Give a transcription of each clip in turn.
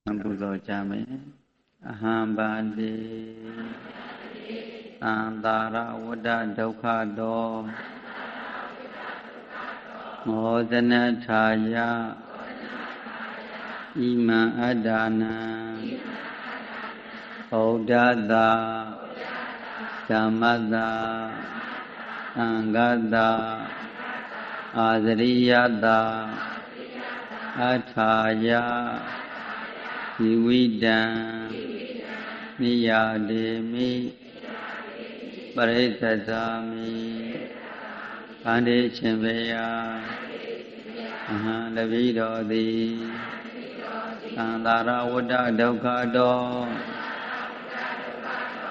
ပူဇော်ကြမယ်အဟံဗန္တိသံသာရဝတ္တဒုက္ခတောမောဇနထာယဣမံအတ္တနံဩဒ္ဒတာဓမ္မတာသံဃတာအာဇရိယတာအထာယဇီဝိတံနိယဒေမိပရိသဇာမိဗန္တိရှင်ဘေယအဟံတပိတော်သည်သံသာရဝတ္တဒုက္ခတော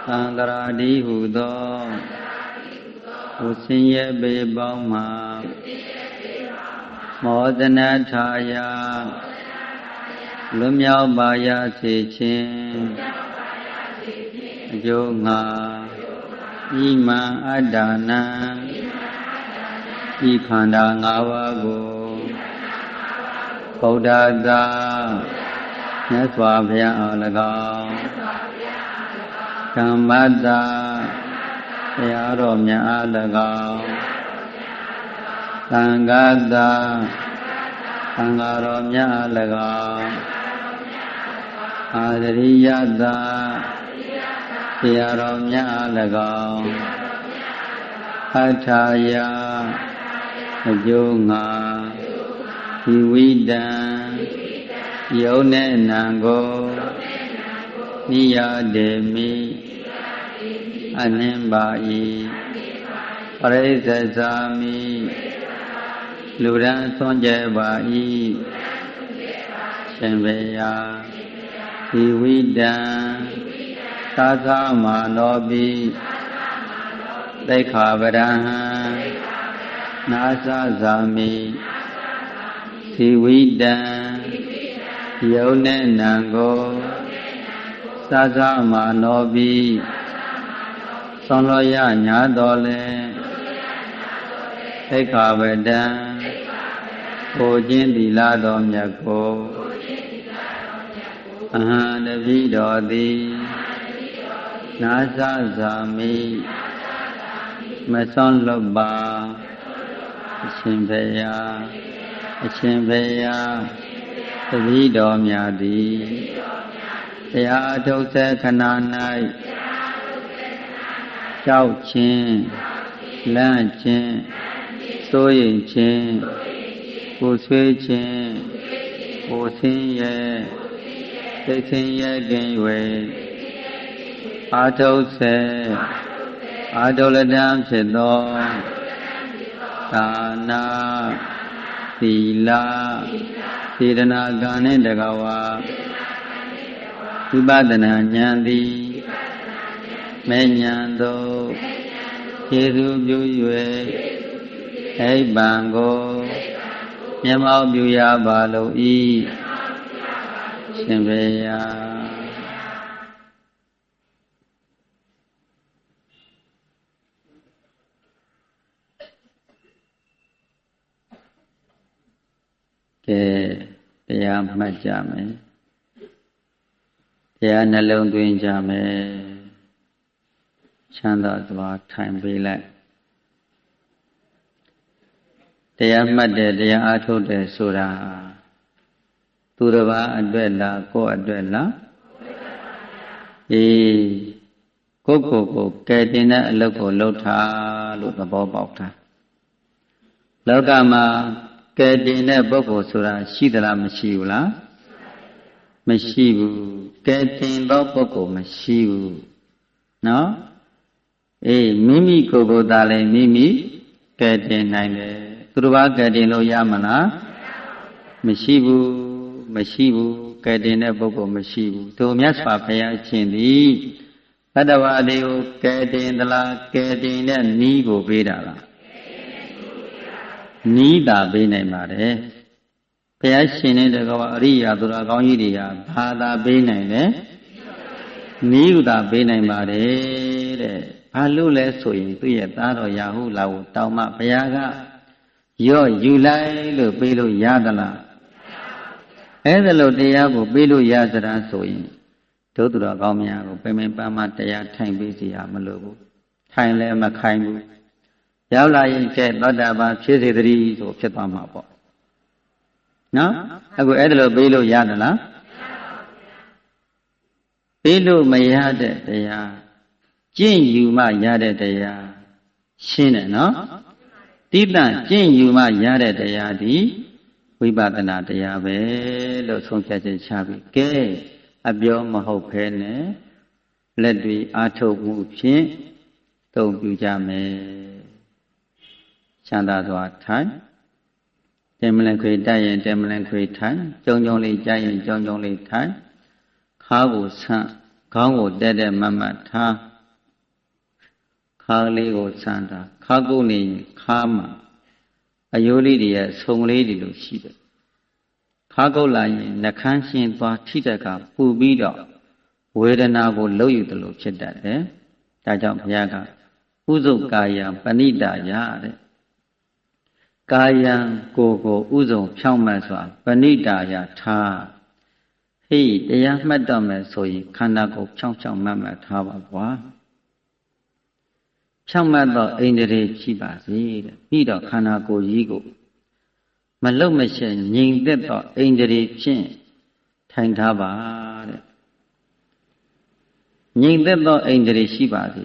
သံဃာတိဟုသောကိုဆင်းရဲပေပေါင်းမှာမောဇနထာယလွတ်မြောက်ပါရစေခြင်းအကျိုးငါဣမံအတ္တနံဤခန္ဓာ၅ပါးကိုဗုဒ္ဓသာမြတ်စွာဘုရားအား၎င်းဓမ္မသာဘုရားတော်မြတ်အား၎င်းသံဃာသာသံဃာတော်မြတ်အား၎င်းအာဇရိယသာဘုရားတော်မြတ်အား၎င်းအထာယအကျိုးငါဒီဝိတံယုံနဲ့နံကိုနိယဒေမိအနှင်းပါ၏ပရိစ္ဆေဇာမိလူရန်ဆွန်ကြပါ၏ရှင်ဘေယဒီဝိတံသာသမနောပိသိက္ခာပရဟံနာသဇာမိဒီဝိတံယုံနဲ့နံကိုသာသမနောပိသွန်လို့ရညာတော်လဲသိက္ခာပဒံကိုခြင်းသီလတော်မြတ်ကိုအဟံတပိတော်သည်နာသဇာမိမသွန်လွတ်ပါအရှင်ဘုရားအရှင်ဘုရားတပိတော်မြတ်သည်တရားအထုတ်စေခဏ၌ကြောက်ခြင်းလန့်ခြင်းစိုးရိမ်ခြင်းကိုယ်ဆွေးခြင်းကိုယ်ဆင်းရဲသိဆင်းရဲခြင်း၍အာထုတ်စေအာတုလတံဖြစ်သောဒါနာသီလစေတနာကံနှင့်တကားဝါဝိပဿနာဉာဏ်သည်မဲ့ဉာဏ်သို့ကျေစုပြု၍အိဗ္ဗံကိုမျက်မှောက်ပြုရပါလို့ဤရှင်ဘေယကဲတရားမှတ်ကြမယ်တရားနှလုံးသွင်းကြမယ်ချမ်းသာစွာထိုင်ပေးလိုက်တရားမှတ်တယ်တရားအားထုတ်တယ်ဆိုတာသူတစ်ပါးအတွက်လားကိုယ့်အတွက်လားကိုယ့်ကယ်တင်တဲ့အလုပ်ကိုလုပ်ထားလို့သဘောပေါက်တာလောကမှာကယ်တင်တဲ့ပုဂ္ဂိုလ်ဆိုတာရှိသလားမရှိဘူးလားမရှိဘူးကယ်တင်သောပုဂ္ဂိုလ်မရှိဘူးနော်မိမိကိုယ်ကိုယ်သာလည်းမိမိကယ်တင်နိုင်တယ်သူတစ်ပါးကယ်တင်လို့ရမလားမရှိဘူးကယ်တင်တဲ့ပုဂ္ဂိုလ်မရှိဘူးသူမြတ်စွာဘုရားရှင်သည်တတ္တဝါတွေကိုကယ်တင်သလားကယ်တင်တဲ့နည်းကိုပေးတာလားနည်းသာပေးနိုင်ပါတယ်ဘုရားရှင်နဲ့တကားအရိယာသူတော်ကောင်းကြီးတွေဟာဘာသာပေးနိုင်လဲနည်းသာပေးနိုင်ပါတယ်တဲ့ဘာလို့လဲဆိုရင်သူ့ရဲ့သားတော်ရာဟုလာကိုတောင်းမှဘုရားကရော့ယူလိုက်လို့ပေးလို့ရသလား အဲ့ဒါလို့တရားကိုပေးလို့ရသလားဆိုရင်ဒုသူတော်ကောင်းများကိုပင်ပင်ပန်းပန်းတရားထိုင်ပေးစီရမလို့ဘူးထိုင်လည်းမခိုင်ဘူးရောက်လာရင်ကျဲသောတာပန်ဖြစ်စေတည်းဆိုဖြစ်သွားမှာပေါ့နော်အခုအဲ့ဒါလို့ပေးလို့ရသလားပေးလို့မရတဲ့တရားကျင့်ယူမှရတဲ့တရားရှင်းတယ်နော်တိတ္တကျင့်ယူမှရတဲ့တရားဒီဝိပဿနာတရားပဲလို့ဆုံးဖြတ်ချက်ချပြီးကဲအပြောမဟုတ်ဖဲနဲ့လက်တွေအားထုတ်မှုဖြင့်သုံးပြုကြမယ်ချမ်းသာစွာထိုင်တဲမလန်ခွေတိုက်ရင်တဲမလန်ခွေထိုင်ကြုံကြုံလေးကြားရင်ကြုံကြုံလေးထိုင်ခါကိုဆန့်ခေါင်းကိုတက်တက်မတ်မတ်ထားခါလေးကိုဆန့်တာခါကုတ်နေခါမှာအယိုးလေးတွေရဲ့ဆုံလေးတွေလို့ရှိတယ်ခါကုတ်လာရင်နှခမ်းရှင်းသွားထိတဲ့ကပူပြီးတော့ဝေဒနာကိုလှုပ်ယူတယ်လို့ဖြစ်တတ်တယ်ဒါကြောင့်ဘုရားကဥဇုကာယံပဏိတာယတဲ့ကာယံကိုဥဇုံဖြောင့်မတ်စွာပဏိတာယထားဟေးတရားမှတ်တော့မယ်ဆိုရင်ခန္ဓာကိုယ်ဖြောင့်ဖြောင့်မတ်မတ်ထားပါကွာဖြောင့်မတ်သောအိန္ဒြေရှိပါစေတဲ့ပြီးတော့ခန္ဓာကိုယ်ကြီးကိုမလုံမရှက်ငြိမ်သက်သောအိန္ဒြေဖြင့်ထိုင်ထားပါတဲ့ငြိမ်သက်သောအိန္ဒြေရှိပါစေ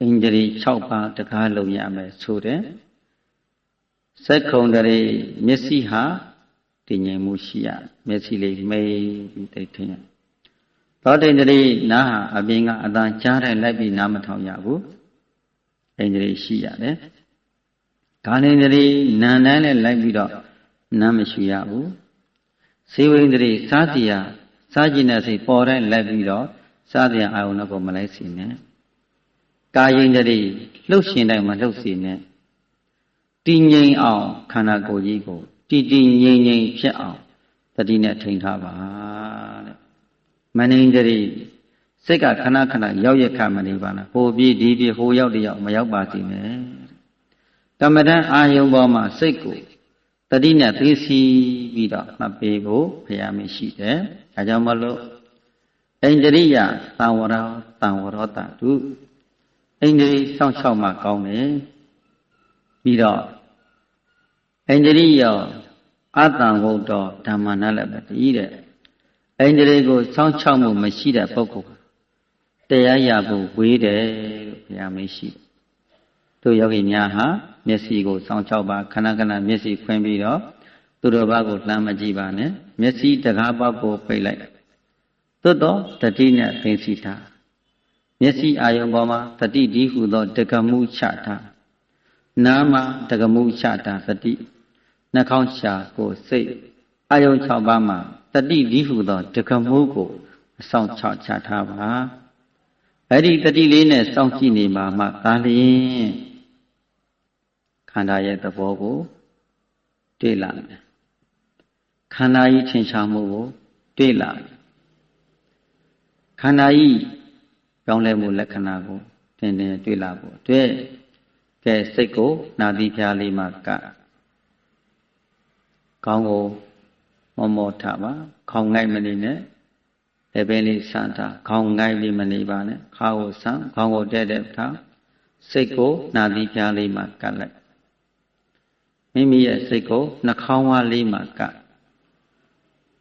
အိန္ဒြေ6ပါးတကားလုံးရမယ်ဆိုတဲ့စက္ခုံတရေမျက်စိဟာတည်ငြိမ်မှုရှိရမျက်စိလေးမိတ်ပြီးတိတ်ထင်ရသောတိန္ဒြေနားဟာအပြင်ကအတန်ကြားတဲ့လိုက်ပြီးနားမထောင်ရဘူးအိန္ဒြေရှိရတယ်ကာနိန္ဒြေနားနဲ့လိုက်ပြီးတော့နားမရှိရဘူးစေဝိန္ဒြေစားစီရစားကျင်တဲ့စိတ်ပေါ်တိုင်းလိုက်ပြီးတော့စားတဲ့အာယုန်ကိုမလိုက်စီနဲ့ကာယိန္ဒြေလှုပ်ရှင်တိုင်းမလှုပ်စီနဲ့တည်ငြိမ်အောင်ခန္ဓာကိုယ်ကြီးကိုတည်တည်ငြိမ်ငြိမ်ဖြစ်အောင်တတိနဲ့ထိန်းထားပါတဲ့မနိန္ဒြေစိတ်ကခဏခဏရောက်ရခမနေပါလားဟိုပြေးဒီပြေးဟိုရောက်တရောက်မရောက်ပါစေနဲ့ကမ္မဋ္ဌာန်းအာယုံပေါ်မှာစိတ်ကိုတတိနဲ့သိစီပြီးတော့မှတ်ပေးဖို့ဘုရားမရှိတယ်ဒါကြောင့်မလို့အိန္ဒြိယသံဝရောတတုအိန္ဒြိစောင့်ရှောက်မှကောင်းတယ်ပြီးတော့အိန္ဒြိယောအတံဝုဒ္ဓဓမ္မနလပတိတဲ့အိန္ဒြေကိုစောင့်ရှောက်မှုမရှိတဲ့ပုဂ္ဂိုလ်တရားရဖို့ဝေးတယ်လို့ဘုရားမရှိတယ်တို့ယောဂီများဟာမျက်စိကိုစောင့်ရှောက်ပါခဏခဏမျက်စိဖွင့်ပြီးတော့သူတော်ဘာကိုလှမ်းမကြည့်ပါနဲ့မျက်စိတကားပေါက်ကိုပိတ်လိုက်သို့တော့တတိနဲ့သိသိထားမျက်စိအာယုံပေါ်မှာတတိဒီဟုသောတက္ကမှုချထားနာမတက္ကမှုချတာတတိနှာခေါင်းရှာကိုစိတ်အာယုံ6ပါးမှာတတိဒီဟုသောတက္ကမှုကိုအဆောင်ချထားပါအဲ့ဒီတတိလေးနဲ့စောင့်ကြည့်နေမှာမှသာလျှင်ခန္ဓာရဲ့သဘောကိုတွေ့လာတယ်ခန္ဓာကြီးထင်ရှားမှုကိုတွေ့လာတယ်ခန္ဓာကြီးပြောင်းလဲမှုလက္ခဏာကိုသင်တွေ့လာဖို့အတွက်ကဲစိတ်ကိုနာသီဖျားလေးမှာကခေါင်းကိုမောထားပါခေါင်းငိုက်မနေနဲ့လည်းပင်လေးဆန့်ထားခေါင်းငိုက်ပြီးမနေပါနဲ့ခါကိုဆန့်ခေါင်းကိုတဲ့ထားစိတ်ကိုနာသီဖျားလေးမှာကပ်လိုက်မိမိရဲ့စိတ်ကိုနှာခေါင်းဝါးလေးမှာကပ်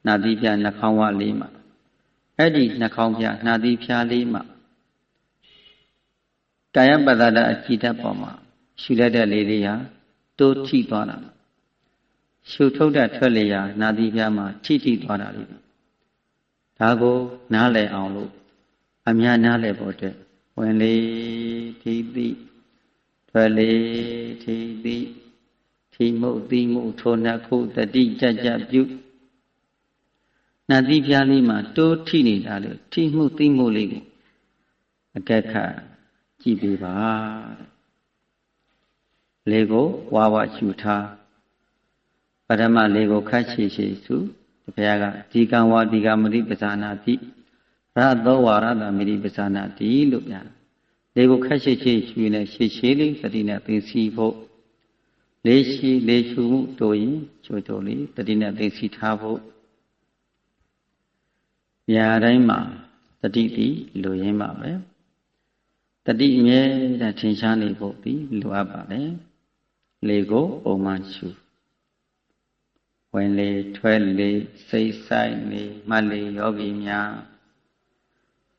နာသီဖျားနှာခေါင်းဝါးလေးမှာအဲ့ဒီနှာခေါင်းဖျားနာသီဖျားလေးမှာကာယပတ္တဒအကြည်ဓာတ်ပေါ်မှာရှုလိုက်တဲ့လေးတွေဟာတိုးထိသွားတာရှုထုတ်တဲ့ထွက်လေရာနာသီဖျားမှာထိသွားတာလေးဒါကိုနားလည်အောင်လို့အများနားလည်ဖို့အတွက်ဝင်လေထိသိထွက်လေထိသိထိမှုသိမှုထိုနှစ်ခုတတိကြကြပြုနာသီဖျားလေးမှာတိုးထိနေတာလေထိမှုသိမှုလေးကိုအကဲခတ်ကြည့်ပေးပါလေကိုဝါရှုထားပထမလေကိုခတ်ရှိစုဘုရားကဒီကံဝါဒီကမတိပဇာနာတိရသောဝါရတမတိပဇာနာတိလို့ပြန်လေကိုခတ်ရှိရှုနေရှေလေးသတိနဲ့သိစီဖို့လေရှုမှုတို့ရင်ချိုလေးသတိနဲ့သိစီထားဖို့ ညာတိုင်းမှာတတိတိလိုရင်းပါပဲတတိအမြဲတမ်းထင်ရှားနေဖို့ဒီလိုအပ်ပါတယ်လေကိုပုံမှန်ရှုဝင်လေထွက်လေစိတ်ဆိုင်လေမှတ်လေယောဂီများ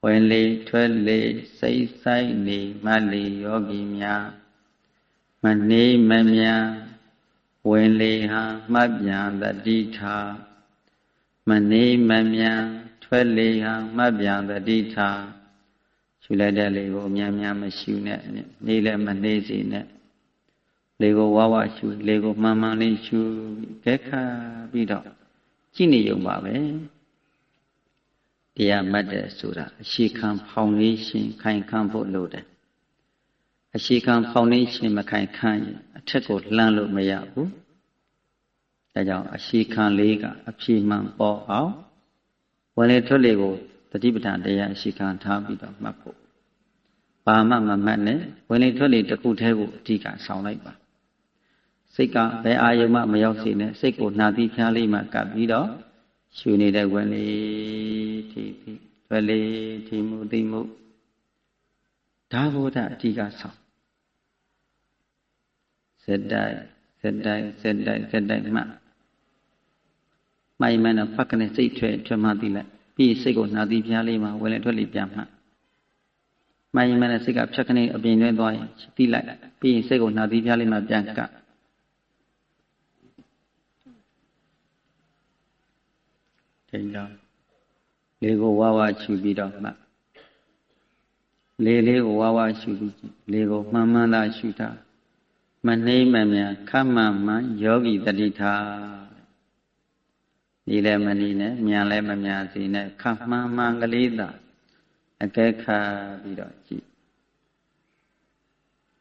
ဝင်လေထွက်လေစိတ်ဆိုင်လေမှတ်လေယောဂီများမနေမမြန်ဝင်လေဟာမှတ်ပြန်တတိထားမနေမမြန်ထွက်လေဟာမှတ်ပြန်တတိထားရှုလိုက်တဲ့လေကိုအများများမရှုနဲ့နေလည်းမနေစေနဲ့လေကိုဝါဝရှုလေကိုမှန်မှန်လေးရှုကဲခါပြီးတော့ကြည့်နေရုံပါပဲတရားမှတ်တယ်ဆိုတာအရှိခံဖောင်လေးရှင်ခိုင်ခန့်ဖို့လိုတယ်အရှိခံဖောင်လေးရှင်မခိုင်ခန့်ရင်အထက်ကိုလှမ်းလို့မရဘူးဒါကြောင့်အရှိခံလေးကအဖြေမှန်ပေါ်အောင်ဝင်လေထွက်လေကိုတတိပဋ္ဌာန်တရားအရှိခံထားပြီးတော့မှတ်ဖို့ဘာမှမမှတ်နဲ့ဝင်လေထွက်လေတစ်ခုတည်းကိုအဓိကဆောင်လိုက်ပါစိတ်ကဘယ်အာယုံမှမရောက်စေနဲ့စိတ်ကိုနှာသီးဖျားလေးမှကပ်ပြီးတော့ရှုနေတဲ့ဝင်လေထိထွက်လေထိမှုသိမှုဒါဘုဒ္ဓအဓိကဆောင်စက်တိုက်မှမိုင်မနဲ့ဖက်ကနေစိတ်ထွက်မှသိလိုက်ပြီးစိတ်ကိုနှာသီးဖျားလေးမှဝင်လေထွက်လေပြန်မှမိုင်မနဲ့စိတ်ကဖြတ်ကနေအပြင်တွဲသွားရင်သိလိုက်ပြီးရင်စိတ်ကိုနှာသီးဖျားလေးမှပြန်ကပ်ထိန်တော့လေကိုဝါဝရှုပြီးတော့မှလေလေးကိုဝါဝရှုပြီးလေကိုမှန်မှန်သာရှုတာမနှိမ့်မမြန်ခမ်းမှန်မှန်ယောဂီတတိထားဒီလည်းမနေနဲ့မြန်လည်းမမြန်စေနဲ့ခမ်းမှန်မှန်ကလေးသာအကဲခါပြီးတော့ကြည့်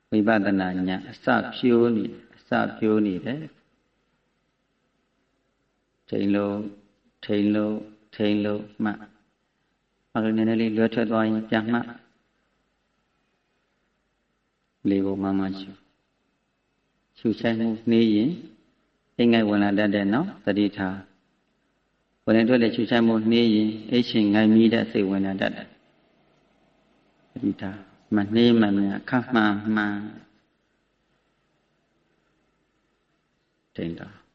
ဝိပဿနာဉာဏ်အစဖြိုးနေတယ်ထိန်လို့မှတ်ဘာလို့နည်းနည်းလေးလွယ်ထွက်သွားရင်ပြန်မှတ်လေကိုမှမှရှုဆိုင်မှုနှေးရင်အိမ်ငိုက်ဝင်လာတတ်တယ်နော်သတိထားဝင်လေထွက်လေရှုဆိုင်မှုနှေးရင်အိတ်ရှင်ငိုက်မိတဲ့စိတ်ဝင်လာတတ်တယ်သတိထားမနှေးမမြန်ခပ်မှန်တိန်တာ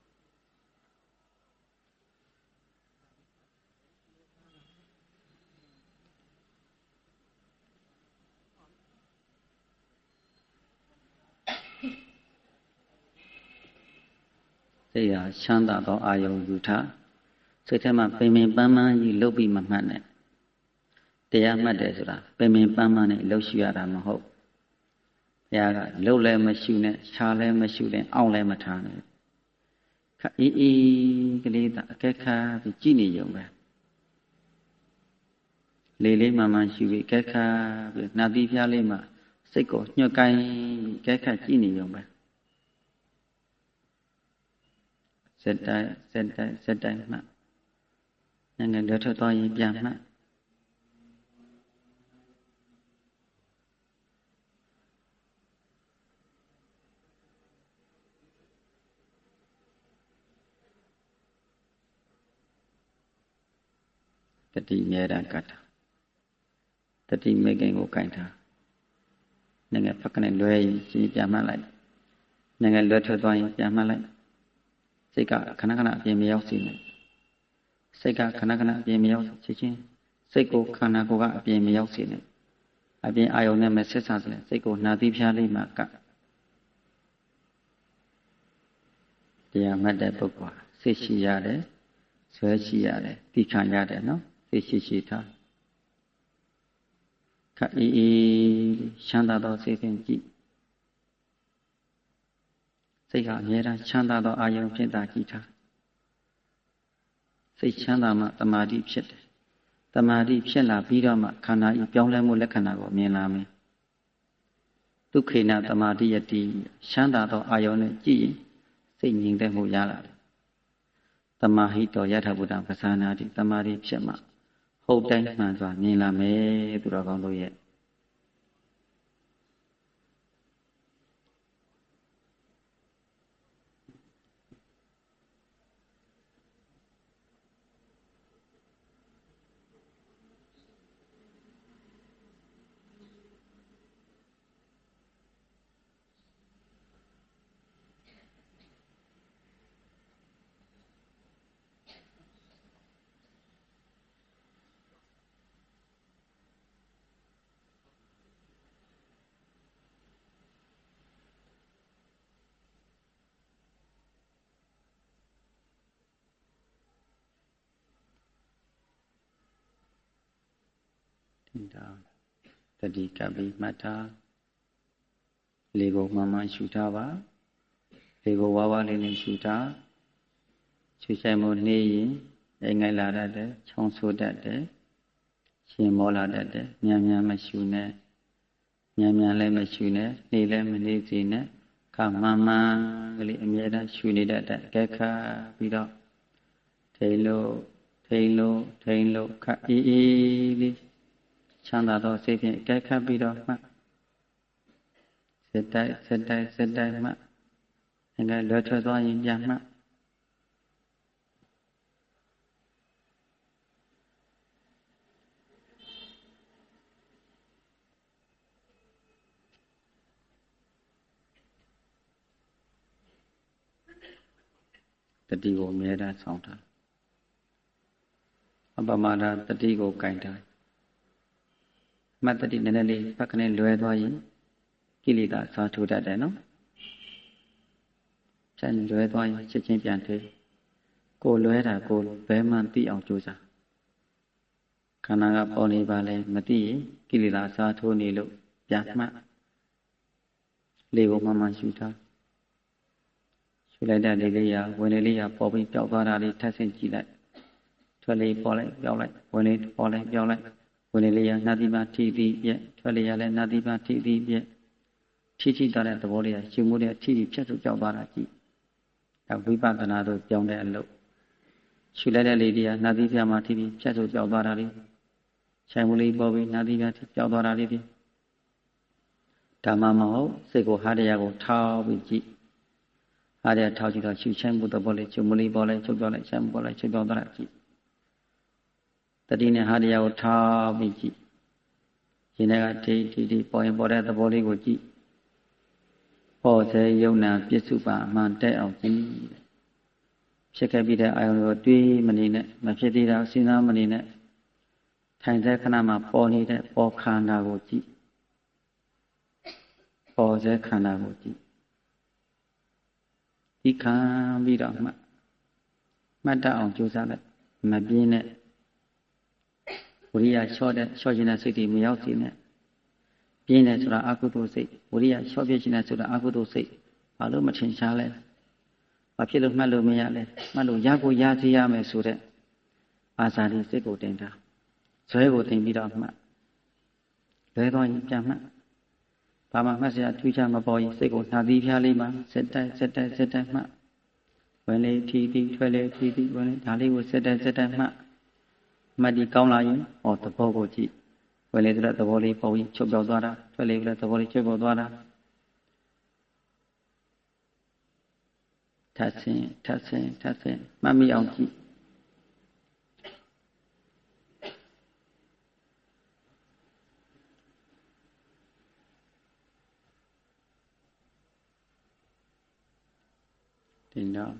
စိတ်ဟာချမ်းသာသောအာယုံယူထားစိတ်ထဲမှာပင်ပန်းကြီးလှုပ်ပြီးမမှတ်နဲ့တရားမှတ်တယ်ဆိုတာပင်ပန်းနဲ့လှုပ်ရှုရတာမဟုတ်ဘုရားကလှုပ်လည်းမရှုနဲ့ခြားလည်းမရှုနဲ့အောင့်လည်းမထားနဲ့ခအေးကလေးသာအကဲခါပြီးကြည့်နေရုံပဲလေးမှန်ရှုပြီးအကဲခါပြီးနှာသီးဖျားလေးမှာစိတ်ကိုညှို့ကိုင်းအကဲခါကြည့်နေရုံပဲစက်တိုင်းမှနည်းနည်းလွတ်ထွက်သွားရင်ပြန်မှတတိမြဲတမ်းကတ်တာတတိမေခင်ကိုကင်တာနည်းနည်းဖက်ကနေလွဲရင်ပြန်မှလိုက်နည်းနည်းလွတ်ထွက်သွားရင်ပြန်မှလိုက်စိတ်ကခဏအပြင်မရောက်စေနဲ့စိတ်ကခဏအပြင်မရောက်ချင်းစိတ်ကိုခန္ဓာကိုယ်ကအပြင်မရောက်စေနဲ့အပြင်အာယုံနဲ့မဆက်ဆံစေနဲ့စိတ်ကိုနှာသီးဖျားလေးမှကတရားမှတ်တဲ့ပုဂ္ဂိုလ်စိတ်ရှိရတယ်ဆွဲရှိရတယ်သိခံရတယ်နော်စိတ်ရှိထားခအေးချမ်းသာသောစိတ်ဖြင့်ကြည့်စိတ်ကအမြဲတမ်းချမ်းသာသောအာယုံဖြင့်သာကြည့်ထားစိတ်ချမ်းသာမှတမာတိဖြစ်တယ်တမာတိဖြစ်လာပြီးတော့မှခန္ဓာဤပြောင်းလဲမှုလက္ခဏာကိုမြင်လာမယ်ဒုက္ခိနတမာတိယတိချမ်းသာသောအာယုံနဲ့ကြည့်ရင်စိတ်ငြိမ်သက်မှုရလာတယ်တမာဟိတောယထာဘုဒ္ဓပသနာတိတမာတိဖြစ်မှဟုတ်တိုင်းမှန်စွာမြင်လာမယ်သူတော်ကောင်းတို့ရဲ့ တင်တာတတိကပ်ပြီးမှတ်ထားလေကိုမှန်မှန်ရှုထားပါလေကိုဝါးဝါးလေးနဲ့ရှုထားရှုဆိုင်မှုနေရင်အိမ်ငိုက်လာတတ်တယ်ချောင်းဆိုးတတ်တယ်ရှင်မောလာတတ်တယ်မြန်မြန်မရှုနဲ့မြန်မြန်လည်းမရှုနဲ့နေလည်းမနေစေနဲ့ခမှန်မှန်ကလေးအမြဲတမ်းရှုနေတတ်တဲ့ကဲခါပြီးတော့ထိန်လို့ခအေးအေးလေးချမ်းသာသောစိတ်ဖြင့်ကဲခတ်ပြီးတော့မှစက်တိုက်မှငါလွယ်ထွက်သွားရင်ပြန်မှတတိကိုအမြဲတမ်းဆောင်ထားအပမာဒတတိကိုကင်ထားမတ္တိနည်းနည်းလေးပက္ခနဲ့လွယ်သွားရင်ကိလေသာစားထိုးတတ်တယ်နော်ကျန်လွယ်သွားရင်ချက်ချင်းပြန်သေးကိုလွဲတာကိုဘဲမှန်သိအောင်ကြိုးစားခန္ဓာကပေါ်နေပါလေမသိရင်ကိလေသာစားထိုးနေလို့ပြန်မှတ်လေကိုမှန်မှန်ရှုထားရှုလိုက်တဲ့လေးရဝင်လေးရပေါ်ပြီးပျောက်သွားတာလေးထပ်ဆင့်ကြည့်လိုက်ထွက်လေးပေါ်လိုက်ပျောက်လိုက်ဝင်လေးပေါ်လိုက်ပျောက်လိုက်ဝင်လေးရနာတိပါထိသည်ပြက်ထွက်လေးရလည်းနာတိပါထိသည်ပြက်ထိသွားတဲ့သဘောလေးရရှုမှုတွေထိဖြတ်ထုတ်ကြောက်သွားတာကြည့်ဒါဝိပဿနာတို့ပြောင်းတဲ့အလုပ်ရှုလိုက်တဲ့လေးတွေကနာတိပြမှာထိဖြတ်ထုတ်ကြောက်သွားတာလေးဆိုင်မှုလေးပေါ်ပြီးနာတိပြထိကြောက်သွားတာလေးဖြင့်ဓမ္မမဟုတ်စိတ်ကိုဟာတရားကိုထောက်ပြီးကြည့်ဟာတရားထောက်ကြည့်တော့ရှုဆိုင်မှုသဘောလေးရှုမှုလေးပေါ်လိုက်ချုပ်ပြောလိုက်ဆိုင်မှုပေါ်လိုက်ချုပ်ပြောသွားတာကြည့်တတိနဲ့ဟာတရားကိုထောက်ပြီးကြည့်ရှင်တွေကထိပေါ်ရင်ပေါ်တဲ့သဘောလေးကိုကြည့်ဟောစေယုံနာပြစ္စုပန်အမှန်တက်အောင်ကြည့်ဖြစ်ခဲ့ပြီးတဲ့အာယုံကိုတွေးမနေနဲ့မဖြစ်သေးတာစဉ်းစားမနေနဲ့ထိုင်တဲ့ခဏမှာပေါ်နေတဲ့ပေါ်ခန္ဓာကိုကြည့်ပေါ်စေခန္ဓာကိုကြည့်ဒီခံပြီးတော့မှတ်တတ်အောင်ကြိုးစားလိုက်မပြင်းနဲ့ဝိရိယလျှော့ခြင်းတဲ့စိတ်တွေမရောက်စေနဲ့ပြင်းတယ်ဆိုတာအကုသိုလ်စိတ်ဝိရိယလျှော့ပြခြင်းတဲ့ဆိုတာအကုသိုလ်စိတ်ဘာလို့မထင်ရှားလဲဘာဖြစ်လို့မှတ်လို့မရလဲမှတ်လို့ရကိုရစေရမယ်ဆိုတဲ့အာဇာတိစိတ်ကိုတင်တာဇွဲကိုတင်ပြီးတော့မှလွဲသွားရင်ပြန်မှဘာမှမှတ်စရာထူးခြားမပေါ်ရင်စိတ်ကိုနှာသီးဖြားလေးမှစက်တိုက်မှဝင်လေထီထီထွက်လေထီထီဝင်လေဒါလေးကိုစက်တိုက်မှတ်ဒီကောင်းလာရင်ဟောသဘောကိုကြည့်ဝင်လေတဲ့သဘောလေးပေါ်ပြီးချုပ်ပြောက်သွားတာထွက်လေတဲ့သဘောလေးချုပ်ပြောက်သွားတာထပ်ဆင်းမှတ်မိအောင်ကြည့်ဒီတော့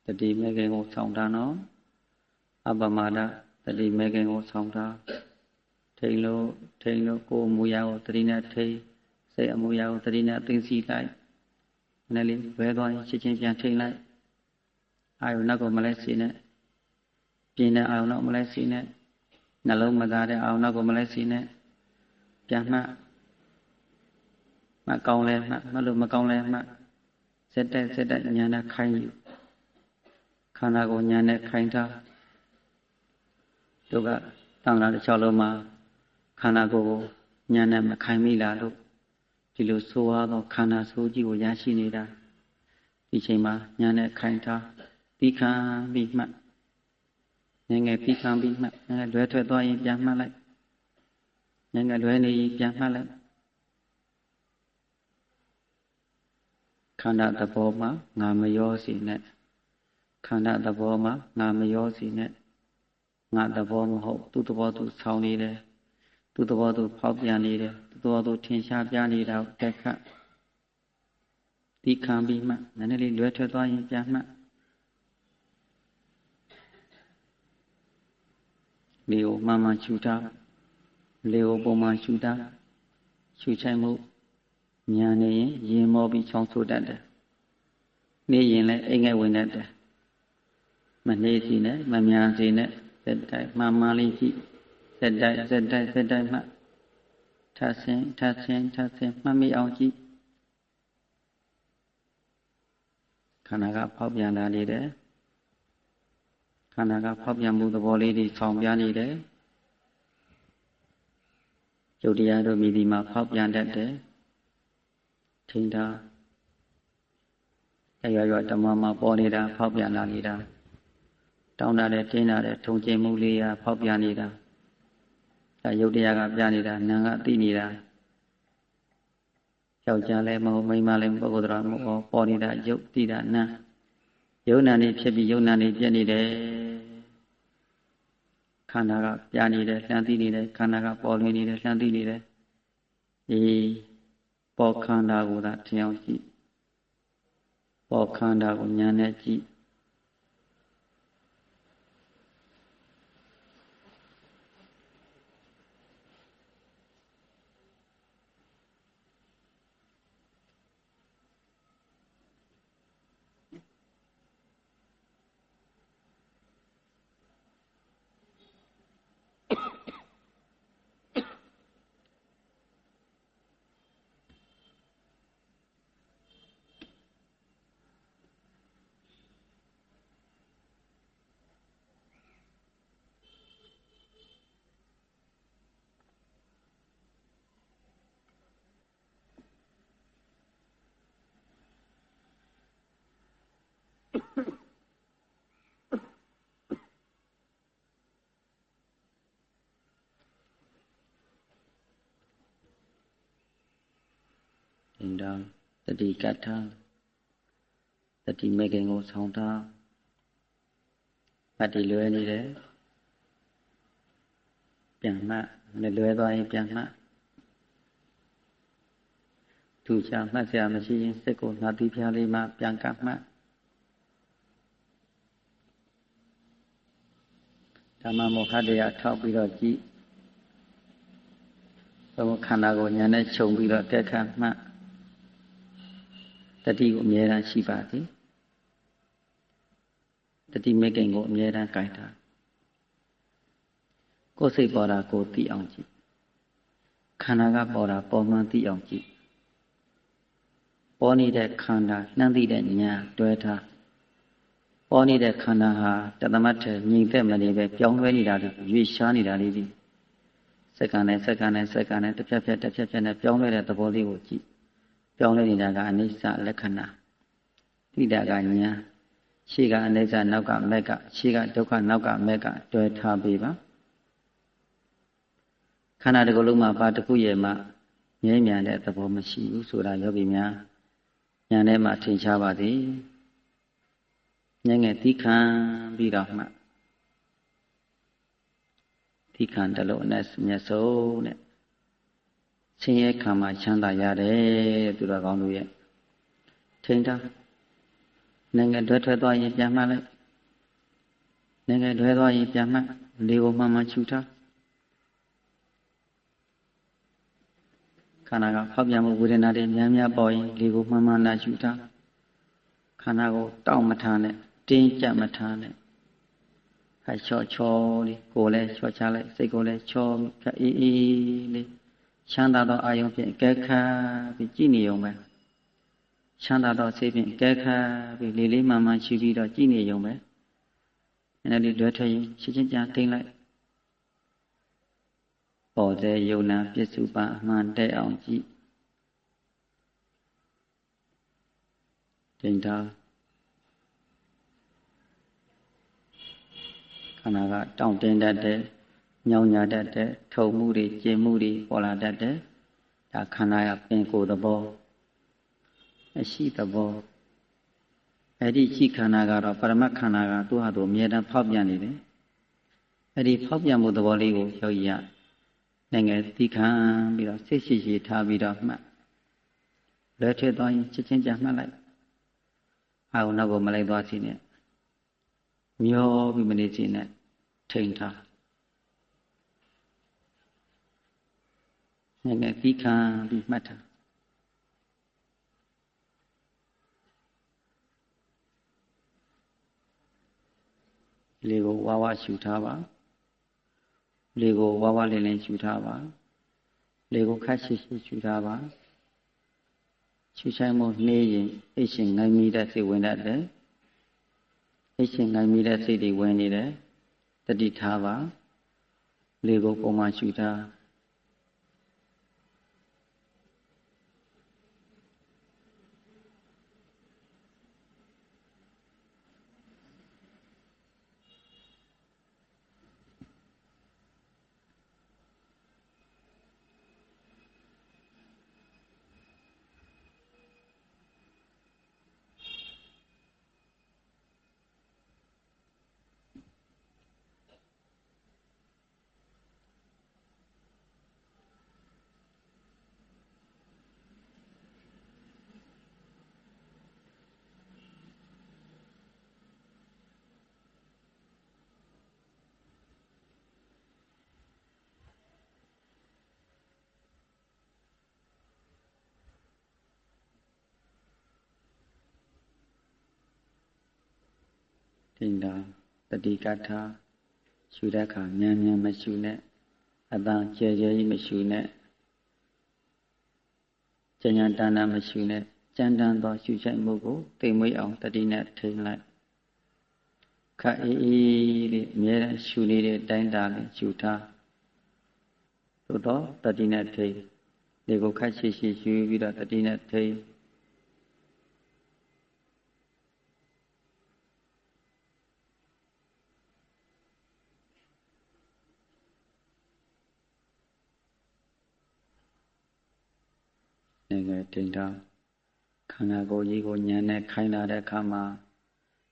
တတိမေခင်ကိုဆောင်တာနော်အပမာဒတတိမေခင်ကိုဆောင်တာထိန်လို့ကိုယ်မူရာကိုတတိနဲ့ထိန်စိတ်အမူရာကိုတတိနဲ့သိသိလိုက်နည်းလေးဝဲသွားရင်ချက်ချင်းပြန်ထိန်လိုက်အာယုနောက်ကိုမလဲစီနဲ့ပြင်းတဲ့အာယုနောက်မလဲစီနဲ့နှလုံးမသားတဲ့အာယုနောက်ကိုမလဲစီနဲ့ပြန်မှကောင်းလဲမှလို့မကောင်းလဲမှစက်တက်ညာနဲ့ခိုင်းယူခန္ဓာကိုညာနဲ့ခိုင်းထားတို့ကတန်ခါတစ်ချောင်းလုံးမှာခန္ဓာကိုယ်ကိုညာနဲ့မခိုင်းမိလားလို့ဒီလိုဆိုရတော့ခန္ဓာဆိုးကြီးကိုရရှိနေတာဒီချိန်မှာညာနဲ့ခိုင်းထားပြီးခံပြီးမှငယ်ပြီးခံပြီးမှလွဲထွက်သွားရင်ပြန်မှတ်လိုက်ငယ်လွဲနေရင်ပြန်မှတ်လိုက်ခန္ဓာသဘောမှာငါမရောစီနဲ့ခန္ဓာသဘောမှာငါမရောစီနဲ့ငါသဘောမဟုတ်သူ့သဘောသူဆောင်းနေတယ်သူ့သဘောသူဖောက်ပြန်နေတယ်သူ့သဘောသူထင်ရှားပြနေတာတက်ခတ်ဒီခံပြီးမှနည်းနည်းလေးလွဲထွက်သွားရင်ပြန်မှလေကိုမှန်မှန်ရှုထားလေကိုပုံမှန်ရှုထားရှုချိုင်မှုညာနေရင်ရင်မောပြီးချောင်းဆိုးတတ်တယ်နေရင်လည်းအိမ်ငယ်ဝင်တတ်တယ်မနေစီနဲ့မမြန်စီနဲ့စက်တိုက်မှန်မှန်လေးကြည့်စ ဆက်တိုက်မှထဆင်းမှတ်မိအောင်ကြည့်ခန္ဓာကဖောက်ပြန်လာနေတယ်ခန္ဓာကဖောက်ပြန်မှုသဘောလေးတွေဆောင်ပြနေတယ်ယုတ်တရားတို့မြည်ဒီမှာဖောက်ပြန်တတ်တယ်ထိန်းထားရွဓမ္မမှာပေါ်နေတာဖောက်ပြန်လာနေတာတောင်းတာတဲ့တင်းတာတဲ့ထုံကျင်မှုလေးကဖောက်ပြန်နေတာဒါယုတ်တရားကပြနေတာနာကသိနေတာယောက်ျားလည်းမဟုတ်မိန်းမလည်းပုဂ္ဂိုလ်တော်မဟုတ်ပေါ်နေတာယုတ်သိတာနာယုံနာနေဖြစ်ပြီးယုံနာနေပြည့်နေတယ်ခန္ဓာကပြနေတယ်လှမ်းသိနေတယ်ခန္ဓာကပေါ်လွင်နေတယ်လှမ်းသိနေတယ်ဒီပေါ်ခန္ဓာကိုသာထင်အောင်ကြည့်ပေါ်ခန္ဓာကိုဉာဏ်နဲ့ကြည့်တတိကထတတိမေခင်ကိုဆောင်ထားအတ္တိလွယ်နေတယ်ပြန်မှလည်းလွယ်သွားရင်ပြန်မှသူချမှတ်စရာမရှိရင်စိတ်ကိုနှာတိဖျားလေးမှပြန်ကမှတ်ဓမ္မမောဟတရားထောက်ပြီးတော့ကြည့်ဘုခန္ဓာကိုဉာဏ်နဲ့ခြုံပြီးတော့တက်ခတ်မှတ်တတိကိုအမြဲတမ်းရှိပါသည်တတိမေခင်ကိုအမြဲတမ်းကြိုက်တာကိုယ်စိတ်ပေါ်တာကိုသိအောင်ကြည့်ခန္ဓာကပေါ်တာပေါ်မှန်သိအောင်ကြည့်ပေါ်နေတဲ့ခန္ဓာနှမ်းသိတဲ့ဉာဏ်တွဲထားပေါ်နေတဲ့ခန္ဓာဟာတသမတ်ထဲငြိမ်သက်မနေပဲပြောင်းလဲနေတာတွေရွေ့ရှားနေတာလေးဒီစက္ကန့်နဲ့တစ်ဖြတ်ဖြတ်နဲ့ပြောင်းလဲတဲ့သဘောလေးကိုကြည့်ပြောင်းလဲနေတာကအနိစ္စလက္ခဏာသိတာကဉာဏ်ရှေ့ကအနိစ္စနောက်ကမက်ကရှေ့ကဒုက္ခနောက်ကမက်ကတွဲထားပေးပါခန္ဓာတစ်ခုလုံးမှာဘာတစ်ခုရဲ့မှငြိမ်းမြန်တဲ့သဘောမရှိဘူးဆိုတာယောဂီများဉာဏ်ထဲမှာထင်ရှားပါသည်ဉာဏ်ငယ်သီးခံပြီးတော့မှသီးခံတယ်လို့နဲ့မျက်စုံနဲ့ဆင်းရဲခံမှချမ်းသာရတယ်သူတော်ကောင်းတို့ရဲ့ထိန်းထားနိုင်ငံတွဲထွက်သွားရင်ပြန်မှတ်လိုက်နိုင်ငံတွဲသွားရင်ပြန်မှတ်လေကိုမှန်မှန်ချူထားခန္ဓာကဖောက်ပြန်မှုဝေဒနာတွေများများပေါ်ရင်လေကိုမှန်မှန်လာချူထားခန္ဓာကိုတောင့်မထားနဲ့တင်းကြပ်မထားနဲ့အဲချော့ချောလေးကိုယ်လည်းချော့ချလိုက်စိတ်ကိုလည်းချော့အေးအေးလေးချမ်းသာသောအာယုံဖြင့်ကဲခါပြီးကြည်နေုံပဲချမ်းသာသောစိတ်ဖြင့်ကဲခါပြီးလေးလေးမှန်မှန်ရှိပြီးတော့ကြည်နေုံပဲအဲဒီလွယ်ထရင်ချင်းချင်းပြန်ထိမ့်လိုက်ပေါ်တဲ့ယုံနာပစ္စုပန်အမှန်တဲ့အောင်ကြည့်တင်တာခန္ဓာကတောင့်တင်းတတ်တဲ့ညောင်ညာတတ်တဲ့ထုံမှုတွေကျင်မှုတွေပေါ်လာတတ်တဲ့ဒါခန္ဓာကပင်ကိုယ်သဘောအရှိသဘောအဲ့ဒီရှိခန္ဓာကတော့ပရမတ်ခန္ဓာကသူ့ဟာသူအမြဲတမ်းဖောက်ပြန်နေတယ်အဲ့ဒီဖောက်ပြန်မှုသဘောလေးကိုယောဂီကနိုင်ငံသိခံပြီးတော့စိတ်ရှိရှိထားပြီးတော့မှတ်လွယ်ထသွားရင်ချက်ချင်းပြန်မှတ်လိုက်အာဟုနောက်ကိုမလိုက်သွားစီနဲ့မျောပြီးမနေစီနဲ့ထိန်ထားနိုင်ငံသိခံပြီးမှတ်ထားလေကိုဝါဝရှူထားပါ လေကိုဝါးဝါးလင်းလင်းရှုထားပါလေကိုခက်ရှိရှိရှုထားပါရှုဆိုင်မှုနှေးရင်အိတ်ရှင်ငိုင်းမိတဲ့စိတ်ဝင်တတ်တယ်အိတ်ရှင်ငိုင်းမိတဲ့စိတ်တွေဝင်နေတယ်တတိထားပါလေကိုပုံမှန်ရှုထားတင်တာတတိကထာရှုတဲ့အခါမြန်မြန်မရှုနဲ့အတန်ကျဲကျဲကြီးမရှုနဲ့ကြဉ္ဉတဏမရှုနဲ့ကြမ်းတမ်းသောရှုချိုက်မှုကိုတိမ်မွေးအောင်တတိနဲ့ထိန်လိုက်ခက်အေးအေးလေးအမြဲတမ်းရှုနေတဲ့တိုင်းတာလေးရှုထားသို့တော့တတိနဲ့ထိန်ဒီကိုခက်ရှိရှိရှုပြီးတော့တတိနဲ့ထိန်တင်တာခန္ဓာကိုယ်ကြီးကိုဉာဏ်နဲ့ခိုင်းလာတဲ့အခါမှာ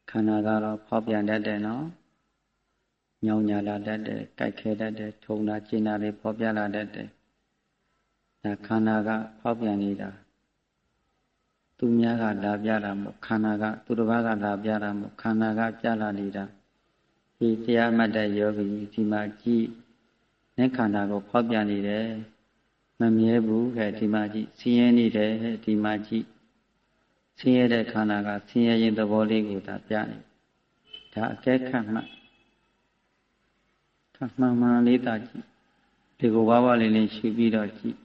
ခန္ဓာကတော့ဖောက်ပြန်တတ်တယ်နော်ညောင်ညာလာတတ်တယ်ကြိုက်ခဲတတ်တယ်ထုံတာကျင်တာတွေဖောက်ပြလာတတ်တယ်ဒါခန္ဓာကဖောက်ပြန်နေတာသူများကလာပြတာမဟုတ်ခန္ဓာကသူတစ်ပါးကလာပြတာမဟုတ်ခန္ဓာကပြလာနေတာဒီတရားမှတ်တဲ့ယောဂီဒီမှာကြည့်နဲ့ခန္ဓာကိုဖောက်ပြန်နေတယ်မမြဲဘူးခဲ့ဒီမှာကြည့်ဆင်းရဲနေတယ်ဒီမှာကြည့်ဆင်းရဲတဲ့ခန္ဓာကဆင်းရဲခြင်းသဘောလေးကိုဒါပြနေဒါအကဲခတ်မှမှန်မှန်လေးတာကြည့်ဒီကိုဝါးဝါးလေးလေးရှုပြီးတော့ကြည့်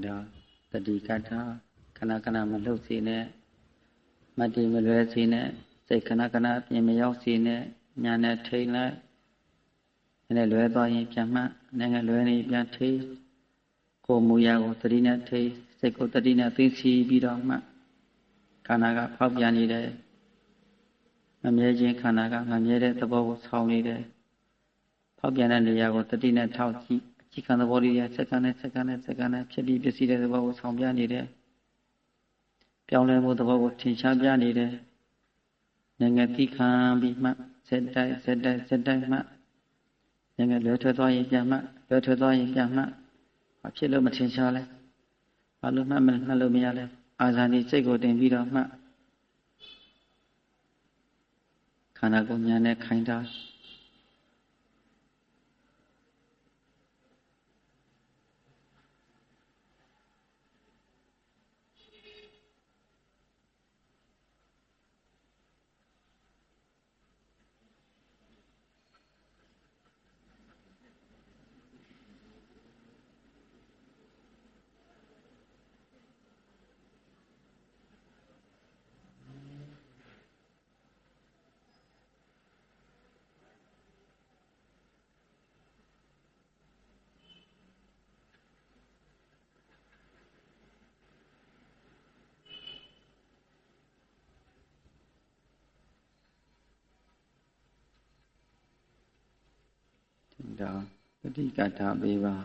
ဒါတတိကထာခဏခဏမလှုပ်စေနဲ့မတည်မလွဲစေနဲ့စိတ်ခဏခဏပြင်မရောက်စေနဲ့ညာနဲ့ထိန်လိုက်နဲ့လွဲသွားရင်ပြန်မှနိုင်ငံလွဲနေပြန်ထိန်ကိုမူရာကိုတတိနဲ့ထိန်စိတ်ကိုတတိနဲ့သိသိပြီးတော့မှခန္ဓာကဖောက်ပြန်နေတယ်မမြဲခြင်းခန္ဓာကမမြဲတဲ့သဘောကိုဆောင်းနေတယ်ဖောက်ပြန်တဲ့နေရာကိုတတိနဲ့ထောက်ကြည့်ဒီခန္ဓာဘောဓိရဲ့စက္ကန့်နဲ့ဖြစ်ပြီးပစ္စည်းတဲ့သဘောကိုဆောင်ပြနေတယ်။ပြောင်းလဲမှုသဘောကိုထင်ရှားပြနေတယ်။ငငယ်တိခံပြီးမှစက်တိုက်မှငငယ်လွယ်ထွက်သွားရင်ပြန်မှလွယ်ထွက်သွားရင်ပြန်မှဘာဖြစ်လို့မထင်ရှားလဲ။ဘာလို့မှလို့မရလဲ။အာဇာနည်စိတ်ကိုတင်ပြီးတော့မှခန္ဓာကိုယ်ဉာဏ်နဲ့ခိုင်းတာဒါပฏิကထာပေးပါ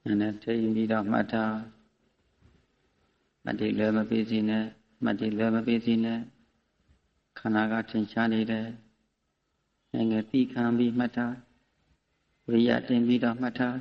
နည်းနည်းထိပြီးတော့မှတ်ထား မှတ်တည်လွယ်မပေးစီနဲ့မှတ်တည်လွယ်မပေးစီနဲ့ခန္ဓာကထင်ရှားနေတယ်ငယ်သိခံပြီးမှတ်ထားဝိရိယတင်ပြီးတော့မှတ်ထား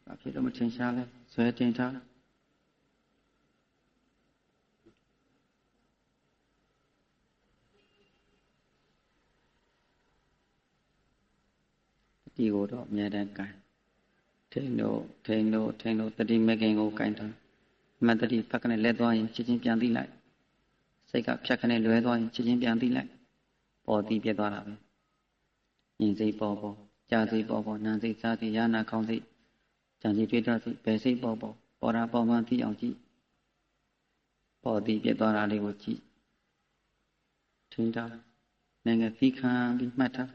ဘာဖြစ်လို့မထင်ရှားလဲဆွဲတင်ထားဒီကိုတော့အများတန်းကိုင်ထိန်လို့တတိမကင်ကိုကိုင်ထားမတတိဖက်ကနေလက်သွားရင်ချက်ချင်းပြန်သိလိုက်စိတ်ကဖြတ်ကနေလွဲသွားရင်ချက်ချင်းပြန်သိလိုက်ပေါ်တည်ပြသွားတာပဲဉာဏ်စိတ်ပေါ်ကြာစိတ်ပေါ်နာစိတ်စားစိတ်ရနာခေါင်းစိတ်ကြံစီတွေ့တာစိတ်ဘယ်စိတ်ပေါ်တာပေါ်မှသိအောင်ကြည့်ပေါ်တည်ပြသွားတာလေးကိုကြည့်ထင်တာနိုင်ငံသိခံပြီးမှတ်ထား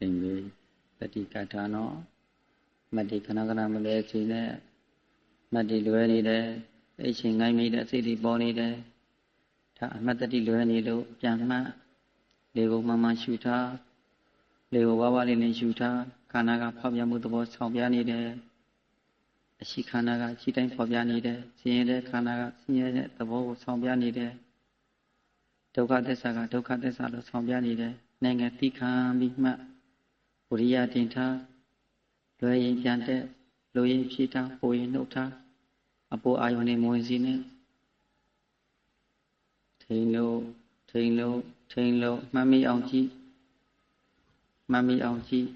သင်္ကေတတိကထာနောမတ္တိခဏခဏမလဲစီနဲ့မတ္တိလွယ်နေတယ်အိတ်ချင်းငိုင်းမိတဲ့စိတ်တွေပေါ်နေတယ်ဒါအမတ္တိလွယ်နေလို့ပြန်မှတ်လေကိုမှန်ရှူထားလေကိုဝါးဝါးလေးနဲ့ရှူထားခန္ဓာကဖောက်ပြန်မှုသဘောဆောင်ပြနေတယ်အရှိခန္ဓာကရှိတိုင်းဖော်ပြနေတယ်ဆင်းရဲတဲ့ခန္ဓာကဆင်းရဲတဲ့သဘောကိုဆောင်ပြနေတယ်ဒုက္ခသစ္စာကဒုက္ခသစ္စာလို့ဆောင်ပြနေတယ်နိုင်ငံသိခံပြီးမှဝိရိယတင်ထားလွယ်ရင်ပြန်တဲ့လိုရင်ဖြည့်ထားပိုရင်နှုတ်ထားအပေါ်အာယုန်နဲ့မဝင်စီနဲ့ထိန်လို့မှတ်မိအောင်ကြည့်